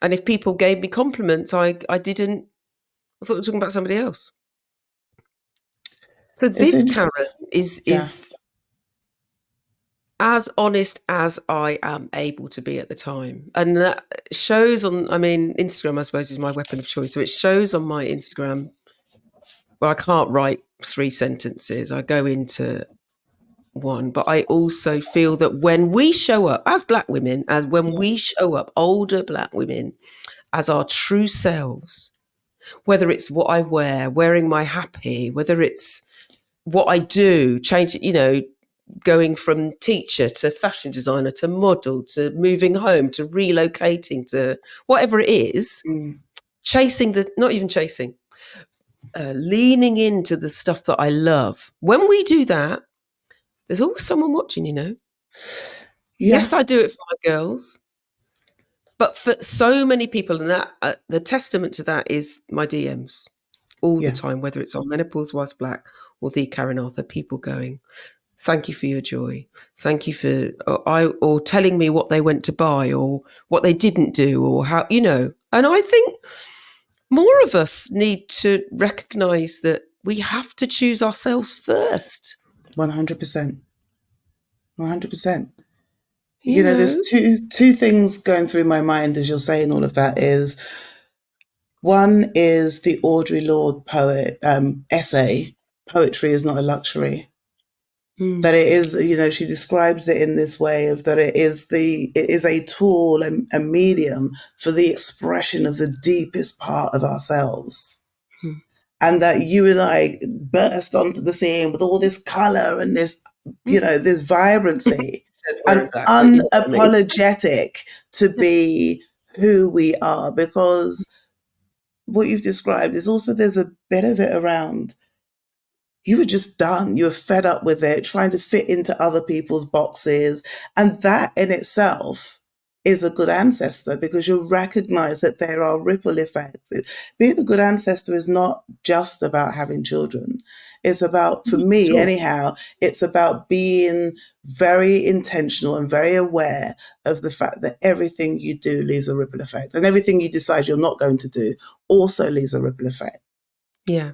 And if people gave me compliments, I didn't, I thought they were talking about somebody else. So It's this, in, Karen, is yeah, is as honest as I am able to be at the time. And that shows on, I mean, Instagram, I suppose, is my weapon of choice. So it shows on my Instagram where I can't write 3 sentences. I go into one, but I also feel that when we show up as Black women, as when yeah, we show up, older Black women, as our true selves, whether it's what I wear, wearing my happy, whether it's what I do, change, going from teacher to fashion designer to model to moving home to relocating to whatever it is, mm, not even chasing, leaning into the stuff that I love. When we do that, there's always someone watching, yeah, Yes, I do it for my girls. But for so many people, and that the testament to that is my DMs all the Yeah, time, whether it's on Menopause Whilst Black or the Karen Arthur, people going, thank you for your joy. Thank you for, or telling me what they went to buy or what they didn't do or how, And I think more of us need to recognize that we have to choose ourselves first. 100%. 100%. You There's know, two things going through my mind as you're saying all of that is, one is the Audre Lorde poet essay, "Poetry is not a luxury." That mm, it is, she describes it in this way of that it is a tool and a medium for the expression of the deepest part of ourselves. mm, And that you and I burst onto the scene with all this color and this, mm. this vibrancy, Says where and exactly, you know what I mean? unapologetic to be who we are. Because what you've described is also, there's a bit of it around, you were just done. You were fed up with it, trying to fit into other people's boxes. And that in itself is a good ancestor, because you recognize that there are ripple effects. Being a good ancestor is not just about having children. It's about, for me Sure. anyhow, it's about being very intentional and very aware of the fact that everything you do leaves a ripple effect, and everything you decide you're not going to do also leaves a ripple effect. Yeah.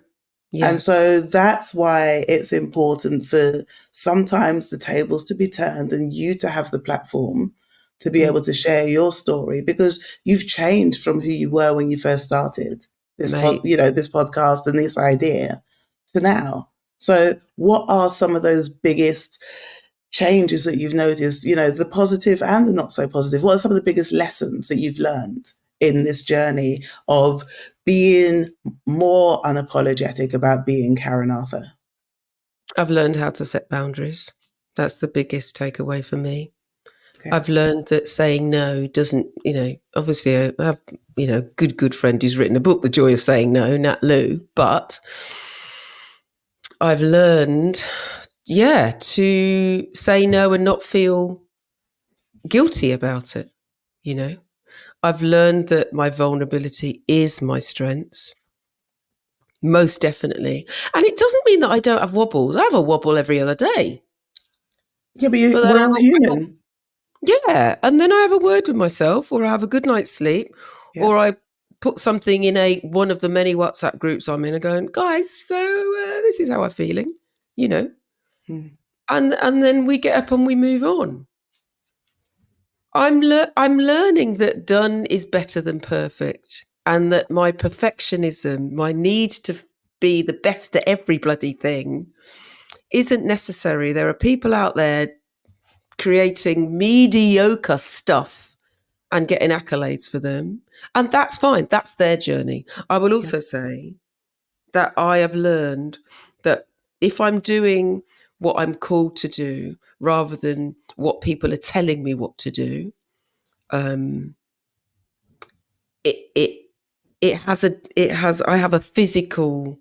And Yeah. so that's why it's important for sometimes the tables to be turned and you to have the platform to be able Mm. to share your story, because you've changed from who you were when you first started Mate. this podcast and this idea to now. So what are some of those biggest changes that you've noticed, the positive and the not so positive? What are some of the biggest lessons that you've learned in this journey of being more unapologetic about being Karen Arthur? I've learned how to set boundaries. That's the biggest takeaway for me. Okay. I've learned that saying no doesn't, obviously I have, good friend who's written a book, The Joy of Saying No, Nat Lou. But I've learned, to say no and not feel guilty about it. You know, I've learned that my vulnerability is my strength. Most definitely. And it doesn't mean that I don't have wobbles. I have a wobble every other day. Yeah, but But then we're all human. and then I have a word with myself, or I have a good night's sleep, Yeah. or I put something in one of the many WhatsApp groups I'm in and going, guys, so this is how I'm feeling, you know, Mm. and then we get up and we move on. I'm learning that done is better than perfect, and that my perfectionism, my need to be the best at every bloody thing, isn't necessary. There are people out there creating mediocre stuff and getting accolades for them. And that's fine. That's their journey. I will Yeah. also say that I have learned that if I'm doing what I'm called to do rather than what people are telling me what to do, um, it it I have a physical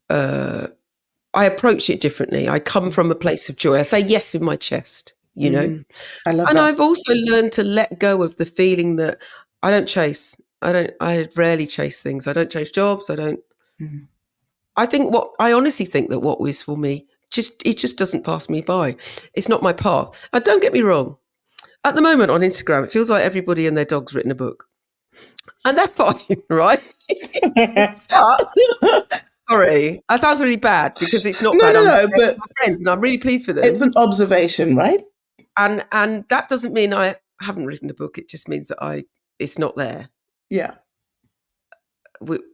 I approach it differently. I come from a place of joy. I say yes with my chest, Mm-hmm. I love And that. I've also learned to let go of the feeling that I don't chase. I rarely chase things. I don't chase jobs. Mm-hmm. I honestly think that what is for me, it just doesn't pass me by. It's not my path. And don't get me wrong. At the moment on Instagram, it feels like everybody and their dog's written a book. And that's fine, right? But sorry, that sounds really bad because it's not No, bad. no, I'm no, they're but my friends and I'm really pleased for it's them. an observation, right? And that doesn't mean I haven't written a book. It just means that it's not there. Yeah.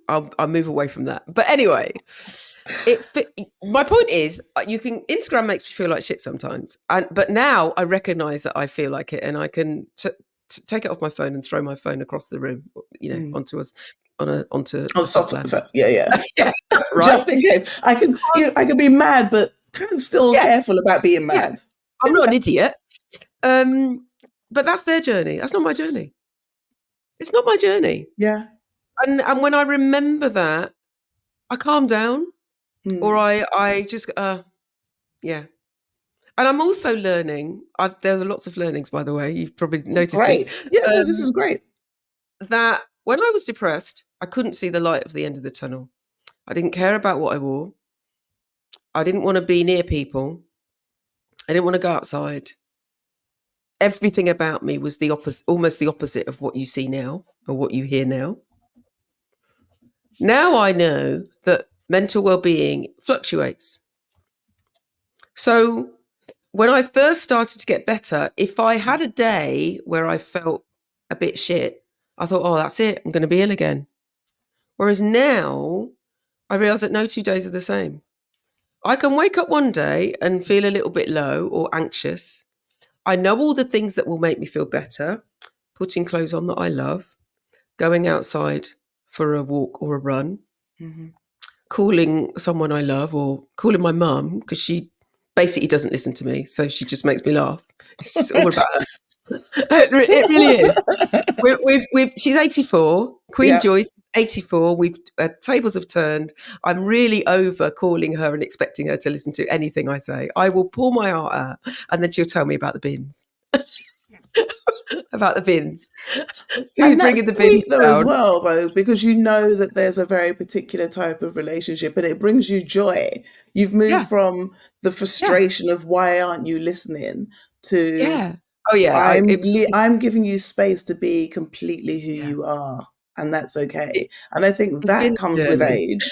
I'll move away from that. But anyway, my point is, Instagram makes me feel like shit sometimes, but now I recognise that I feel like it, and I can take it off my phone and throw my phone across the room, Mm. onto On a soft soft, landing. yeah, yeah. Yeah, right. Just in case, Because I can be mad, but kind of still yeah, careful about being yeah, mad. I'm not an idiot. But that's their journey. That's not my journey. It's not my journey. Yeah. And when I remember that, I calm down, or Mm. I just yeah. And I'm also learning, there's lots of learnings, by the way, you've probably noticed this, Great. Yeah, no, this is great. that when I was depressed, I couldn't see the light of the end of the tunnel. I didn't care about what I wore. I didn't want to be near people. I didn't want to go outside. Everything about me was the opposite, almost the opposite of what you see now or what you hear now. Now I know that mental well-being fluctuates. So when I first started to get better, if I had a day where I felt a bit shit, I thought, oh, that's it, I'm going to be ill again. Whereas now I realise that no 2 days are the same. I can wake up one day and feel a little bit low or anxious. I know all the things that will make me feel better: putting clothes on that I love, going outside for a walk or a run, calling someone I love, or calling my mum, because she basically doesn't listen to me, so she just makes me laugh. It's all about her. It really is. She's 84. Queen Yeah. Joyce, 84. Tables have turned. I'm really over calling her and expecting her to listen to anything I say. I will pour my heart out, and then she'll tell me about the bins. About the bins. Who's And that's bringing the sweet bins though as down? well, though, because you know that there's a very particular type of relationship and it brings you joy. You've moved Yeah, from the yeah, frustration of why aren't you listening to yeah. Oh yeah, I'm giving you space to be completely who yeah. you are, and that's It, okay. And I think it's been that a comes with journey. age.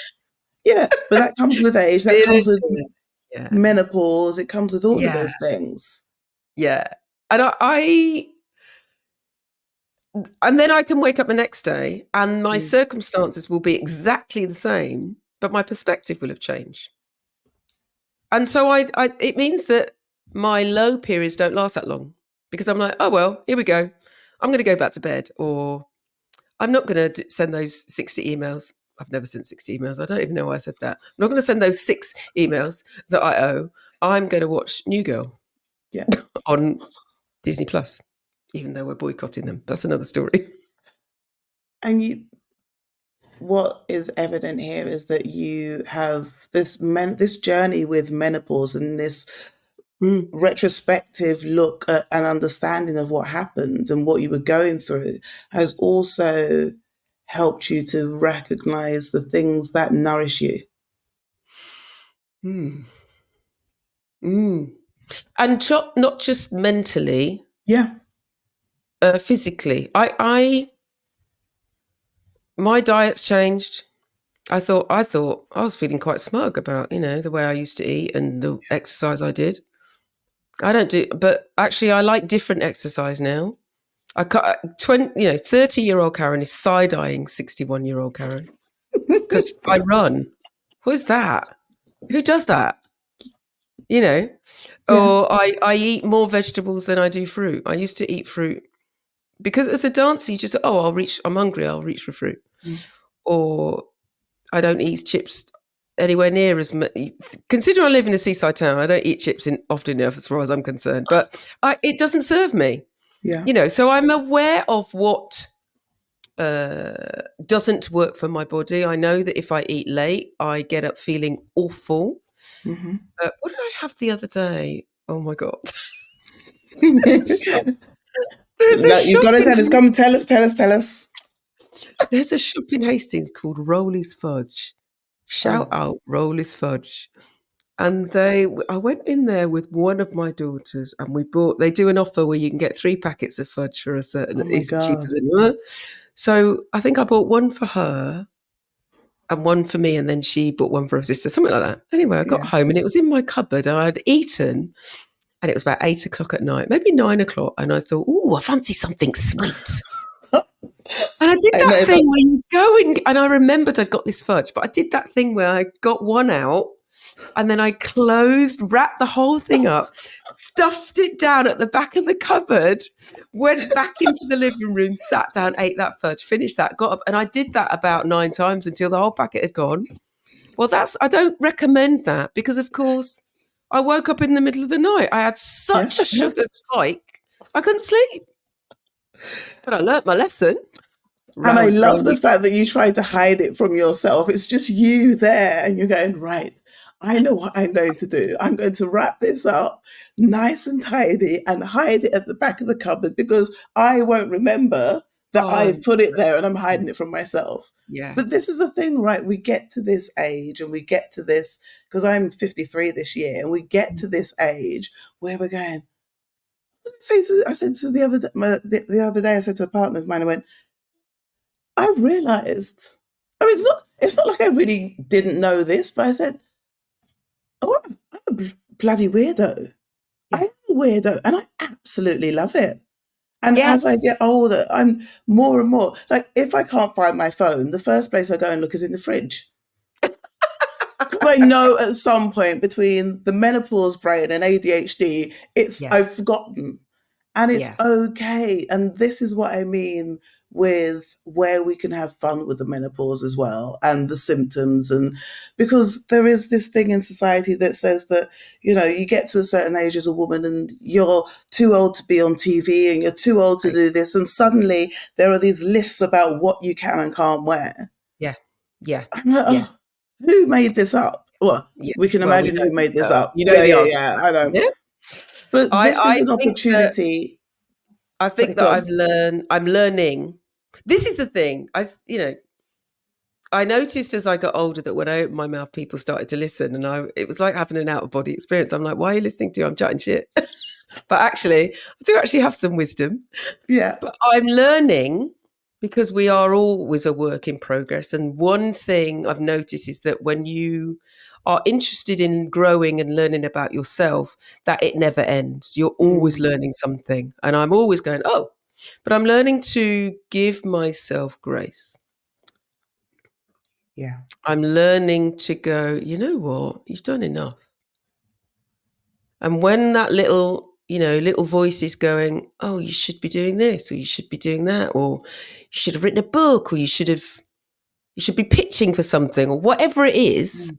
Yeah, but that comes with age. That Been a comes with journey. Yeah, menopause. It comes with all of yeah, those things. yeah. And and then I can wake up the next day and my Mm. circumstances will be exactly the same, but my perspective will have changed. And so it means that my low periods don't last that long, because I'm like, oh, well, here we go. I'm going to go back to bed, or I'm not going to send those 60 emails. I've never sent 60 emails. I don't even know why I said that. I'm not going to send those 6 emails that I owe. I'm going to watch New Girl Yeah. on Disney Plus, even though we're boycotting them. That's another story. And what is evident here is that you have this journey with menopause and this Mm. retrospective look at an understanding of what happened and what you were going through has also helped you to recognize the things that nourish you. Mm. Mm. And not just mentally, Yeah. physically. My diet's changed. I thought I was feeling quite smug about, the way I used to eat and the exercise I did. I don't do, but actually I like different exercise now. 30-year-old Karen is side-eyeing 61-year-old Karen because I run. Who's that? Who does that? You know, Yeah. or I eat more vegetables than I do fruit. I used to eat fruit because as a dancer, you just, I'm hungry, I'll reach for fruit. Mm. Or I don't eat chips anywhere near as much. Considering I live in a seaside town, I don't eat chips often enough as far as I'm concerned, but it doesn't serve me, Yeah. so I'm aware of what doesn't work for my body. I know that if I eat late, I get up feeling awful. Hmm. What did I have the other day? Oh my God. There's a No, you've shop got to in tell us. Come tell us, tell us, tell us. there's a shop in Hastings called Rolly's Fudge. Shout Oh, out Rolly's Fudge. And I went in there with one of my daughters, and they do an offer where you can get 3 packets of fudge for a certain, oh my it's cheaper God. than. So I think I bought one for her and one for me, and then she bought one for her sister, something like that. Anyway, I got Yeah. home and it was in my cupboard, and I'd eaten, and it was about 8 o'clock at night, maybe 9 o'clock, and I thought, oh, I fancy something sweet. And I did I that know that. thing where you go and I remembered I'd got this fudge, but I did that thing where I got one out and then I wrapped the whole thing up, stuffed it down at the back of the cupboard, went back into the living room, sat down, ate that fudge, finished that, got up, and I did that about 9 times until the whole packet had gone. Well, I don't recommend that because, of course, I woke up in the middle of the night. I had Yeah. such a sugar spike, I couldn't sleep. But I learnt my lesson. And I Round, love round the we fact that you try to hide it from yourself. It's just you there and you're going, right. I know what I'm going to do. I'm going to wrap this up nice and tidy and hide it at the back of the cupboard because I won't remember that Oh, I've put it there and I'm hiding it from myself. yeah. But this is the thing, right? We get to this age and we get to this, because I'm 53 this year, and we get to this age where we're going, I said to the other day, I said to a partner of mine, I went, I realized, I mean, it's not like I really didn't know this, but I said, oh, I'm a bloody weirdo. Yeah. I'm a weirdo and I absolutely love it. And as I Yes. get older, I'm more and more like, if I can't find my phone, the first place I go and look is in the fridge. Because I know at some point between the menopause brain and ADHD, Yes. I've forgotten. And it's Yeah. okay. And this is what I mean with where we can have fun with the menopause as well and the symptoms. And because there is this thing in society that says that, you get to a certain age as a woman and you're too old to be on TV and you're too old to Right. do this. And suddenly there are these lists about what you can and can't wear. Yeah. Yeah. I'm like, Yeah. oh, who made this up? Well, Yeah. we can Well, we imagine know who made this up. you know Yeah, the yeah, answer. yeah. I know. Yeah. But this is I an think that opportunity. I Sorry, think go that on. I'm learning. This is the thing. I noticed as I got older that when I opened my mouth, people started to listen, and it was like having an out of body experience. I'm like, why are you listening to? I'm chatting shit, but actually, I do actually have some wisdom. Yeah. But I'm learning because we are always a work in progress. And one thing I've noticed is that when you are interested in growing and learning about yourself, that it never ends. You're always Mm, learning something. And I'm always going, oh, but I'm learning to give myself grace. yeah. I'm learning to go, you know what? You've done enough. And when that little voice is going, oh, you should be doing this, or you should be doing that, or you should have written a book, or you should be pitching for something, or whatever it is,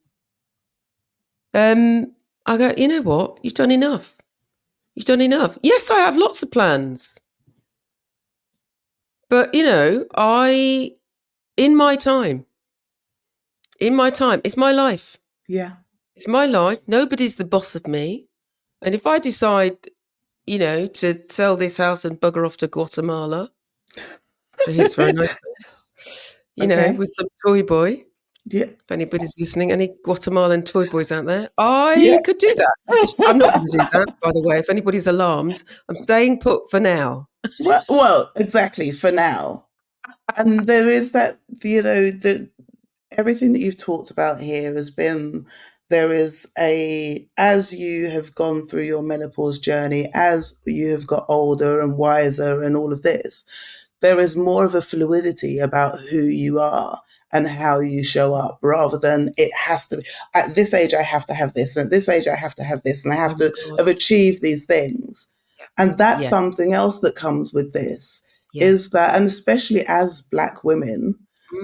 Mm, I go, you know what? You've done enough. You've done enough. Yes, I have lots of plans. But in my time, it's my life. yeah. It's my life. Nobody's the boss of me. And if I decide, to sell this house and bugger off to Guatemala, which I hear it's very nice, Okay. with some toy boy. Yeah. If anybody's listening, any Guatemalan toy boys out there, I Yeah. could do that. I'm not going to do that, by the way. If anybody's alarmed, I'm staying put for now. Well, exactly, for now. And there is that, everything that you've talked about here has been, there is as you have gone through your menopause journey, as you have got older and wiser and all of this, there is more of a fluidity about who you are and how you show up, rather than it has to be at this age I have to have this, and at this age I have to have this, and I have Oh to God. have achieved these things. And that's Yeah. something else that comes with this, Yeah. is that, and especially as Black women,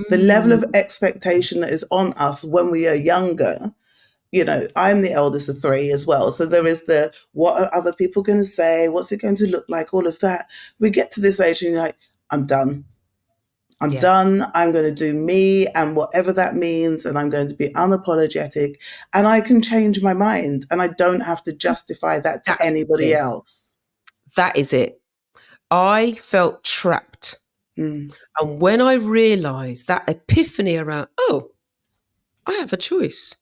the level Mm. of expectation that is on us when we are younger. I'm the eldest of three as well. So there is what are other people going to say? What's it going to look like? All of that. We get to this age and you're like, I'm done. I'm Yeah. done. I'm going to do me and whatever that means. And I'm going to be unapologetic. And I can change my mind. And I don't have to justify that to That's anybody it. else. That is it. I felt trapped. Mm, And when I realized that epiphany around, oh, I have a choice.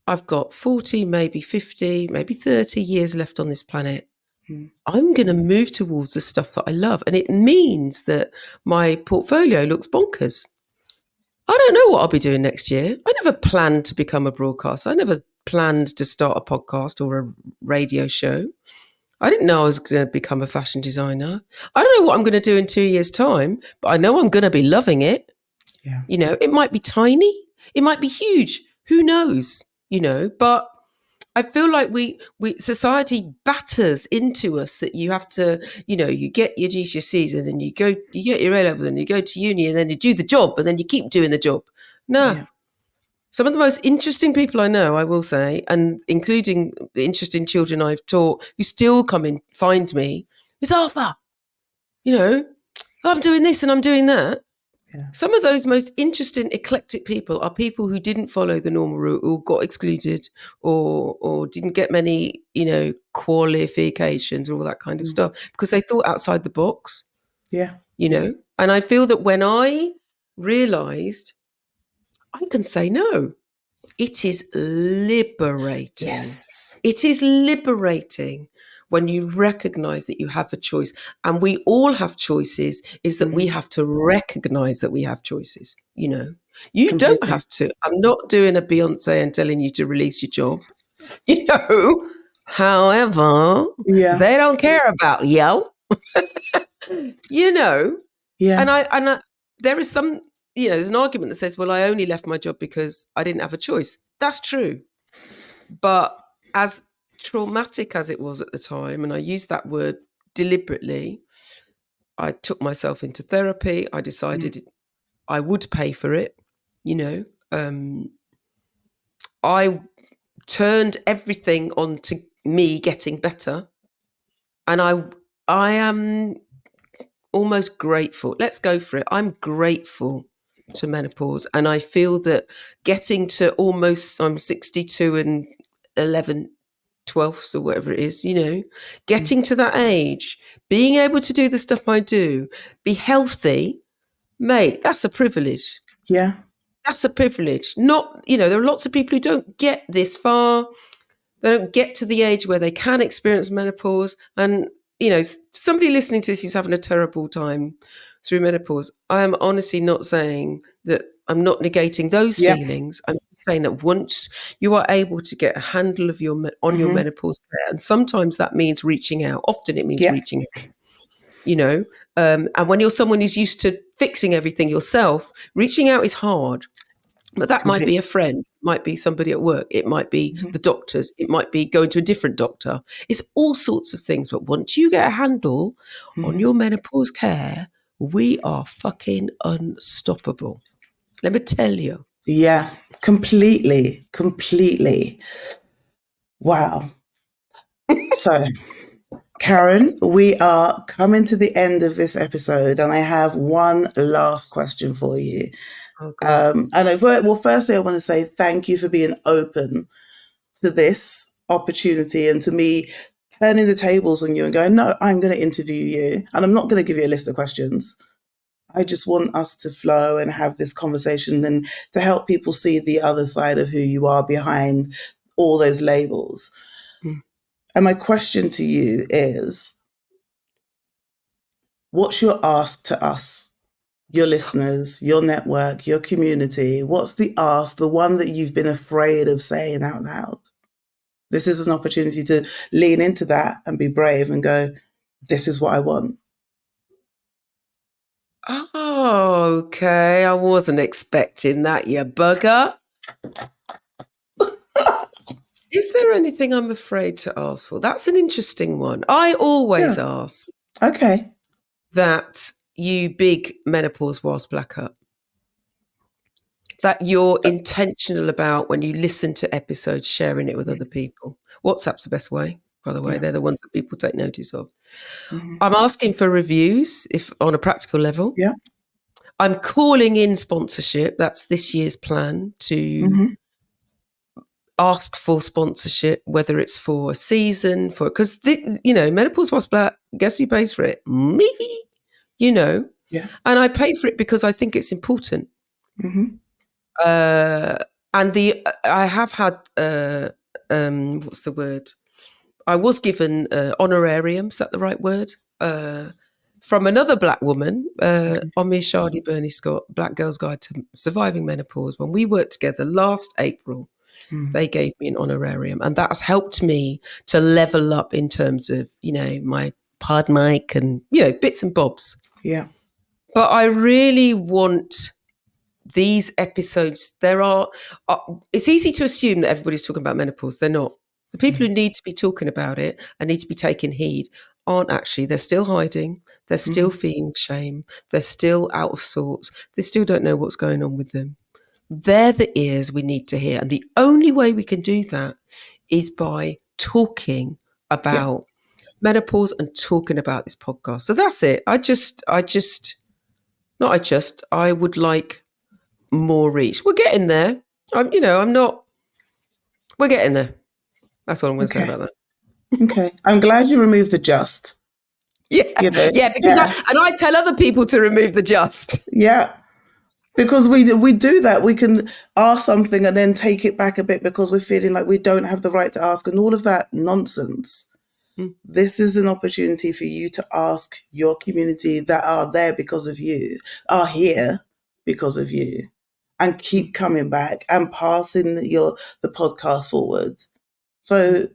I've got 40, maybe 50, maybe 30 years left on this planet. mm, I'm going to move towards the stuff that I love. And it means that my portfolio looks bonkers. I don't know what I'll be doing next year. I never planned to become a broadcaster. I never planned to start a podcast or a radio show. I didn't know I was going to become a fashion designer. I don't know what I'm going to do in 2 years' time, but I know I'm going to be loving it. yeah. It might be tiny, it might be huge. Who knows? But I feel like we society batters into us that you have to, you get your GCSEs and then you get your A level and you go to uni and then you do the job and then you keep doing the job. No. Yeah. Some of the most interesting people I know, I will say, and including the interesting children I've taught who still come and find me, Miss Arthur, I'm doing this and I'm doing that. Yeah. Some of those most interesting, eclectic people are people who didn't follow the normal route or got excluded or didn't get many, qualifications or all that kind of Mm. stuff because they thought outside the box, Yeah. And I feel that when I realised I can say no, it is liberating. Yes. It is liberating when you recognize that you have a choice. And we all have choices, is that we have to recognize that we have choices. You don't Completely. have to. I'm not doing a Beyonce and telling you to release your job. you know. However, Yeah. they don't care about you. you know. Yeah. And there is some, there's an argument that says, well, I only left my job because I didn't have a choice. That's true. But as traumatic as it was at the time, and I use that word deliberately, I took myself into therapy. I decided I would pay for it. I turned everything onto me getting better. And I am almost grateful. Let's go for it. I'm grateful to menopause. And I feel that getting to I'm 62 and 11 twelfths or whatever it is, getting to that age, being able to do the stuff I do, be healthy, mate, that's a privilege. Yeah. That's a privilege. Not, there are lots of people who don't get this far. They don't get to the age where they can experience menopause. And, somebody listening to this who's having a terrible time through menopause, I am honestly not saying that I'm not negating those Yeah. feelings. I'm saying that once you are able to get a handle of your menopause care, and sometimes that means reaching out. Often it means Yeah. reaching out, and when you're someone who's used to fixing everything yourself, reaching out is hard. But that might be Completely. a friend, might be somebody at work, it might be the doctors, it might be going to a different doctor. It's all sorts of things. But once you get a handle on your menopause care, we are fucking unstoppable. Let me tell you. Yeah. Completely. Completely. Wow. So, Karen, we are coming to the end of this episode, and I have one last question for you. Oh, God. Firstly, I want to say thank you for being open to this opportunity and to me turning the tables on you and going, no, I'm going to interview you. And I'm not going to give you a list of questions. I just want us to flow and have this conversation and to help people see the other side of who you are behind all those labels. And my question to you is, what's your ask to us, your listeners, your network, your community? What's the ask, the one that you've been afraid of saying out loud? This is an opportunity to lean into that and be brave and go, this is what I want. Oh, okay. I wasn't expecting that, you bugger. Is there anything I'm afraid to ask for? That's an interesting one. I always Yeah. ask Okay. that you big menopause whilst black up, that you're intentional about when you listen to episodes, sharing it with other people. WhatsApp's the best way, by the way. Yeah. They're the ones that people take notice of. Mm-hmm. I'm asking for reviews, if on a practical level. Yeah. I'm calling in sponsorship. That's this year's plan to ask for sponsorship, whether it's for a season, because menopause whilst black, guess who pays for it? Me, Yeah. and I pay for it because I think it's important. Mm-hmm. And I have had what's the word? I was given honorarium. Is that the right word? From another black woman, Omi Shadi Bernie Scott, Black Girl's Guide to Surviving Menopause. When we worked together last April, they gave me an honorarium, and that's helped me to level up in terms of my pod mic and bits and bobs. Yeah. But I really want these episodes. It's easy to assume that everybody's talking about menopause. They're not. The people who need to be talking about it and need to be taking heed aren't actually. They're still hiding. They're still feeling shame. They're still out of sorts. They still don't know what's going on with them. They're the ears we need to hear. And the only way we can do that is by talking Yeah. about menopause and talking about this podcast. So that's it. I just I would like more reach. We're getting there. I'm not, we're getting there. That's all I'm going to say Okay. about that. Okay. I'm glad you removed the just. Yeah. You know, Yeah. Because yeah, I tell other people to remove the just. yeah. Because we do that. We can ask something and then take it back a bit because we're feeling like we don't have the right to ask and all of that nonsense. Mm, This is an opportunity for you to ask your community that are there because of you, are here because of you, and keep mm, coming back and passing the podcast forward. So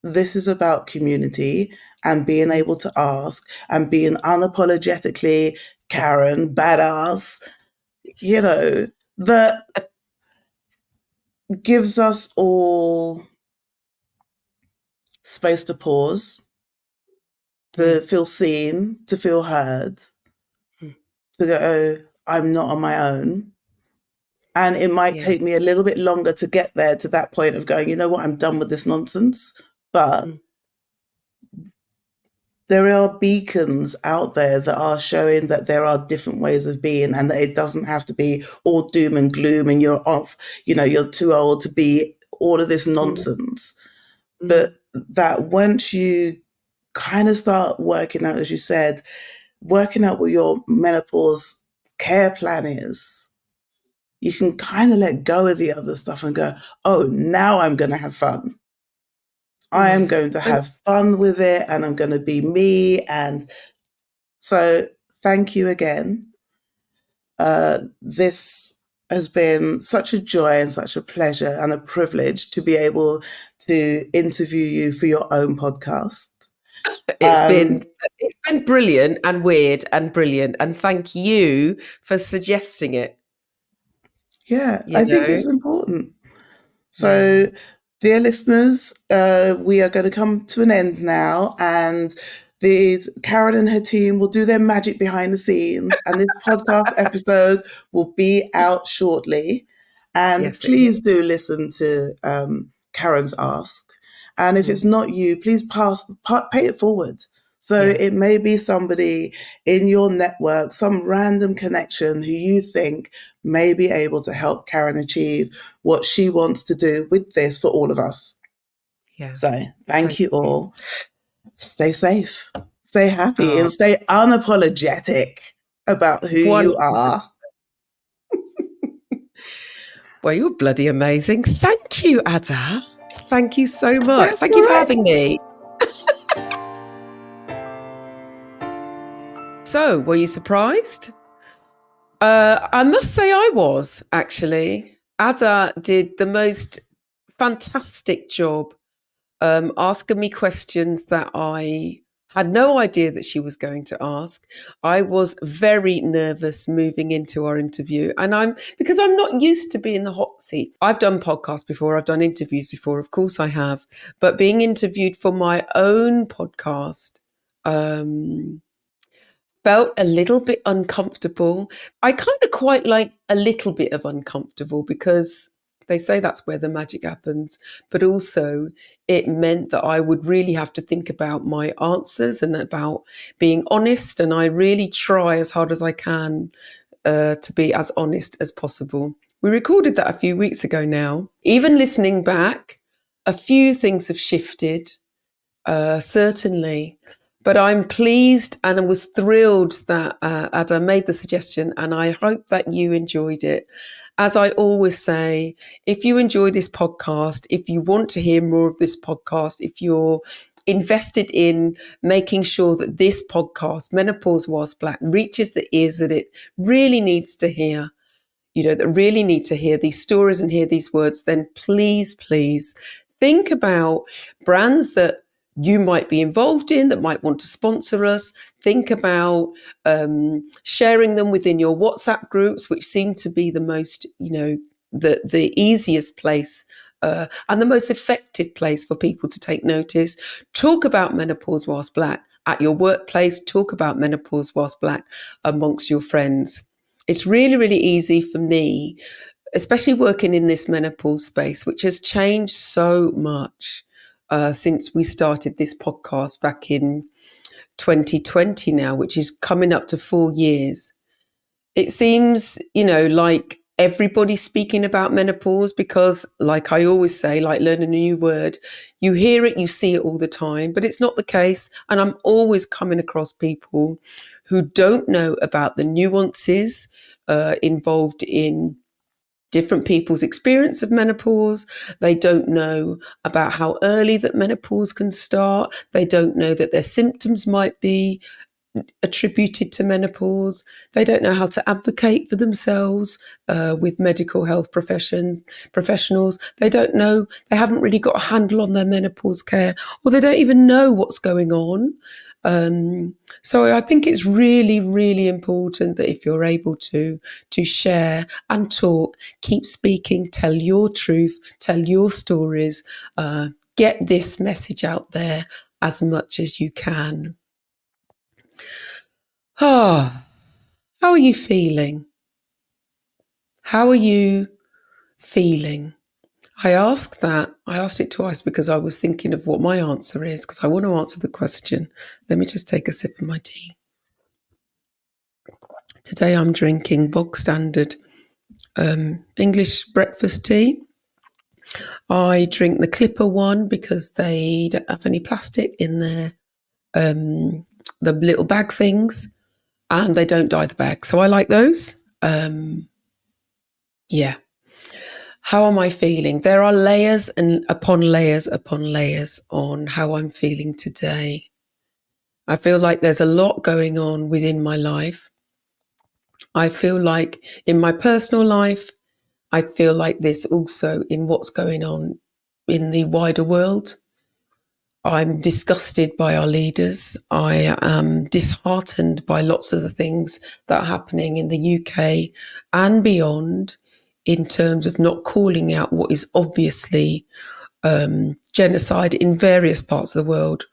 this is about community and being mm, able to ask and being unapologetically Karen, badass, that gives us all space to pause, to mm, feel seen, to feel heard, mm. to go, oh, I'm not on my own. And it might Yeah. take me a little bit longer to get there to that point of going, you know what, I'm done with this nonsense. But Mm, there are beacons out there that are showing that there are different ways of being and that it doesn't have to be all doom and gloom and you're off, you're too old to be all of this mm, nonsense. mm. But that once you kind of start working out, as you said, working out what your menopause care plan is, you can kind of let go of the other stuff and go, oh, now I'm going to have fun. I am Yeah. going to have fun with it and I'm going to be me. And so thank you again. This has been such a joy and such a pleasure and a privilege to be able to interview you for your own podcast. It's been Um, it's been brilliant and weird and brilliant, and thank you for suggesting it. yeah, You I think know, it's important. yeah, So, dear listeners, we are going to come to an end now, and the Karen and her team will do their magic behind the scenes, and this podcast episode will be out shortly. And yes, it is. please do listen to Karen's ask. And if it's Mm, not you, please pay it forward. So yeah, it may be somebody in your network, some random connection who you think may be able to help Karen achieve what she wants to do with this for all of us. yeah. So thank Thank you you. all. Stay safe, stay happy, Oh, and stay unapologetic about who you 100%. are. Well, you're bloody amazing. Thank you, Adah. Thank you so much. That's Thank you for right. having me. So, were you surprised? I must say I was, actually. Adah did the most fantastic job asking me questions that I had no idea that she was going to ask. I was very nervous moving into our interview, and because I'm not used to being the hot seat. I've done podcasts before, I've done interviews before, of course I have, but being interviewed for my own podcast, um, felt a little bit uncomfortable. I kind of quite like a little bit of uncomfortable because they say that's where the magic happens. But also, it meant that I would really have to think about my answers and about being honest. And I really try as hard as I can to be as honest as possible. We recorded that a few weeks ago now. Even listening back, a few things have shifted, certainly. But I'm pleased and I was thrilled that Adah made the suggestion, and I hope that you enjoyed it. As I always say, if you enjoy this podcast, if you want to hear more of this podcast, if you're invested in making sure that this podcast, Menopause Whilst Black, reaches the ears that it really needs to hear, that really need to hear these stories and hear these words, then please, please think about brands that you might be involved in that might want to sponsor us. Think about sharing them within your WhatsApp groups, which seem to be the most, the easiest place and the most effective place for people to take notice. Talk about Menopause Whilst Black at your workplace. Talk about Menopause Whilst Black amongst your friends. It's really, really easy for me, especially working in this menopause space, which has changed so much since we started this podcast back in 2020 now, which is coming up to 4 years. It seems, like everybody's speaking about menopause because, like I always say, like learning a new word, you hear it, you see it all the time, but it's not the case. And I'm always coming across people who don't know about the nuances involved in different people's experience of menopause. They don't know about how early that menopause can start. They don't know that their symptoms might be attributed to menopause. They don't know how to advocate for themselves with medical health professionals. They don't know, they haven't really got a handle on their menopause care, or they don't even know what's going on. So I think it's really, really important that if you're able to share and talk, keep speaking, tell your truth, tell your stories, get this message out there as much as you can. Ah, how are you feeling? How are you feeling? I asked it twice because I was thinking of what my answer is, because I want to answer the question. Let me just take a sip of my tea. Today I'm drinking bog standard English breakfast tea. I drink the Clipper one because they don't have any plastic in their the little bag things, and they don't dye the bag. So I like those. Yeah. How am I feeling? There are layers and upon layers upon layers on how I'm feeling today. I feel like there's a lot going on within my life. I feel like in my personal life, I feel like this also in what's going on in the wider world. I'm disgusted by our leaders. I am disheartened by lots of the things that are happening in the UK and beyond in terms of not calling out what is obviously genocide in various parts of the world,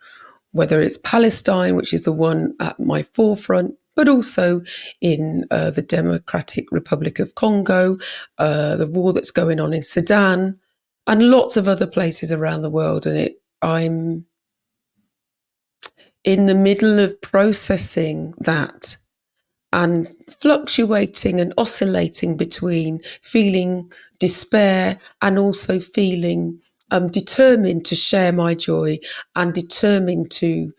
whether it's Palestine, which is the one at my forefront, but also in the Democratic Republic of Congo, the war that's going on in Sudan, and lots of other places around the world. And I'm in the middle of processing that and fluctuating and oscillating between feeling despair and also feeling determined to share my joy and determined to,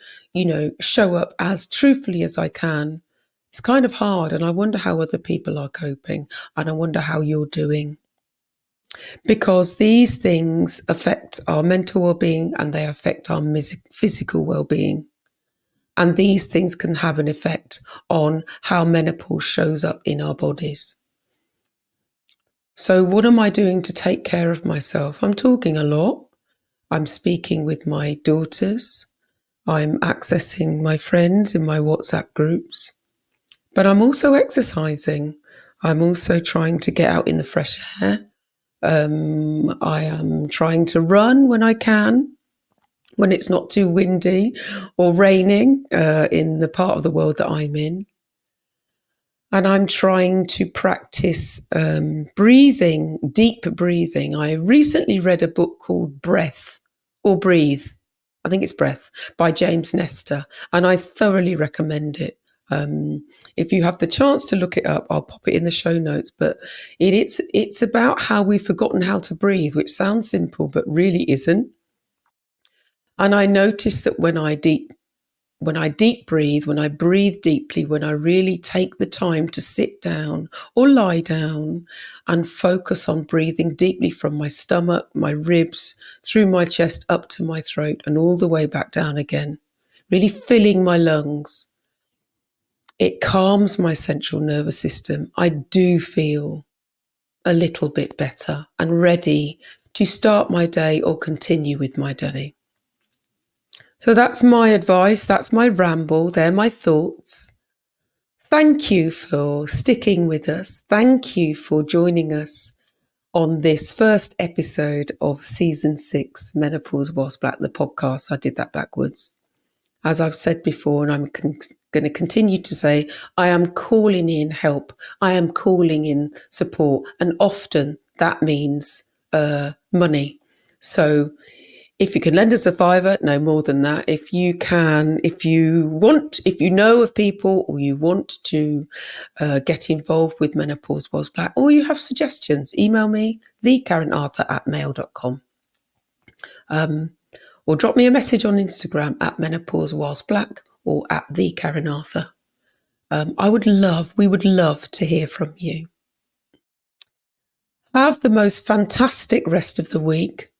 show up as truthfully as I can. It's kind of hard, and I wonder how other people are coping, and I wonder how you're doing. Because these things affect our mental well-being and they affect our physical well-being. And these things can have an effect on how menopause shows up in our bodies. So what am I doing to take care of myself? I'm talking a lot. I'm speaking with my daughters. I'm accessing my friends in my WhatsApp groups. But I'm also exercising. I'm also trying to get out in the fresh air. I am trying to run when I can, when it's not too windy or raining in the part of the world that I'm in. And I'm trying to practice breathing, deep breathing. I recently read a book called Breath or Breathe. I think it's Breath by James Nestor, and I thoroughly recommend it. If you have the chance to look it up, I'll pop it in the show notes. But it's about how we've forgotten how to breathe, which sounds simple, but really isn't. And I noticed that when I deep breathe, when I breathe deeply, when I really take the time to sit down or lie down and focus on breathing deeply from my stomach, my ribs, through my chest, up to my throat and all the way back down again, really filling my lungs, it calms my central nervous system. I do feel a little bit better and ready to start my day or continue with my day. So that's my advice. That's my ramble. They're my thoughts. Thank you for sticking with us. Thank you for joining us on this first episode of season 6, Menopause Whilst Black, the podcast. I did that backwards. As I've said before, and I'm going to continue to say, I am calling in help. I am calling in support. And often that means money. So If you can lend us a fiver, no more than that. If you can, if you know of people or you want to get involved with Menopause Whilst Black, or you have suggestions, email me, thekarenarthur@mail.com. Or drop me a message on Instagram @Menopause Whilst Black or @thekarenarthur. We would love to hear from you. Have the most fantastic rest of the week.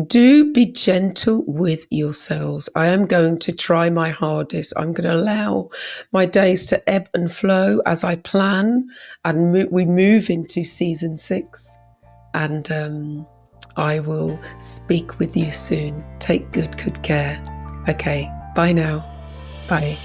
Do be gentle with yourselves. I am going to try my hardest. I'm going to allow my days to ebb and flow as I plan and we move into season 6. And I will speak with you soon. Take good care. Okay, bye now. Bye.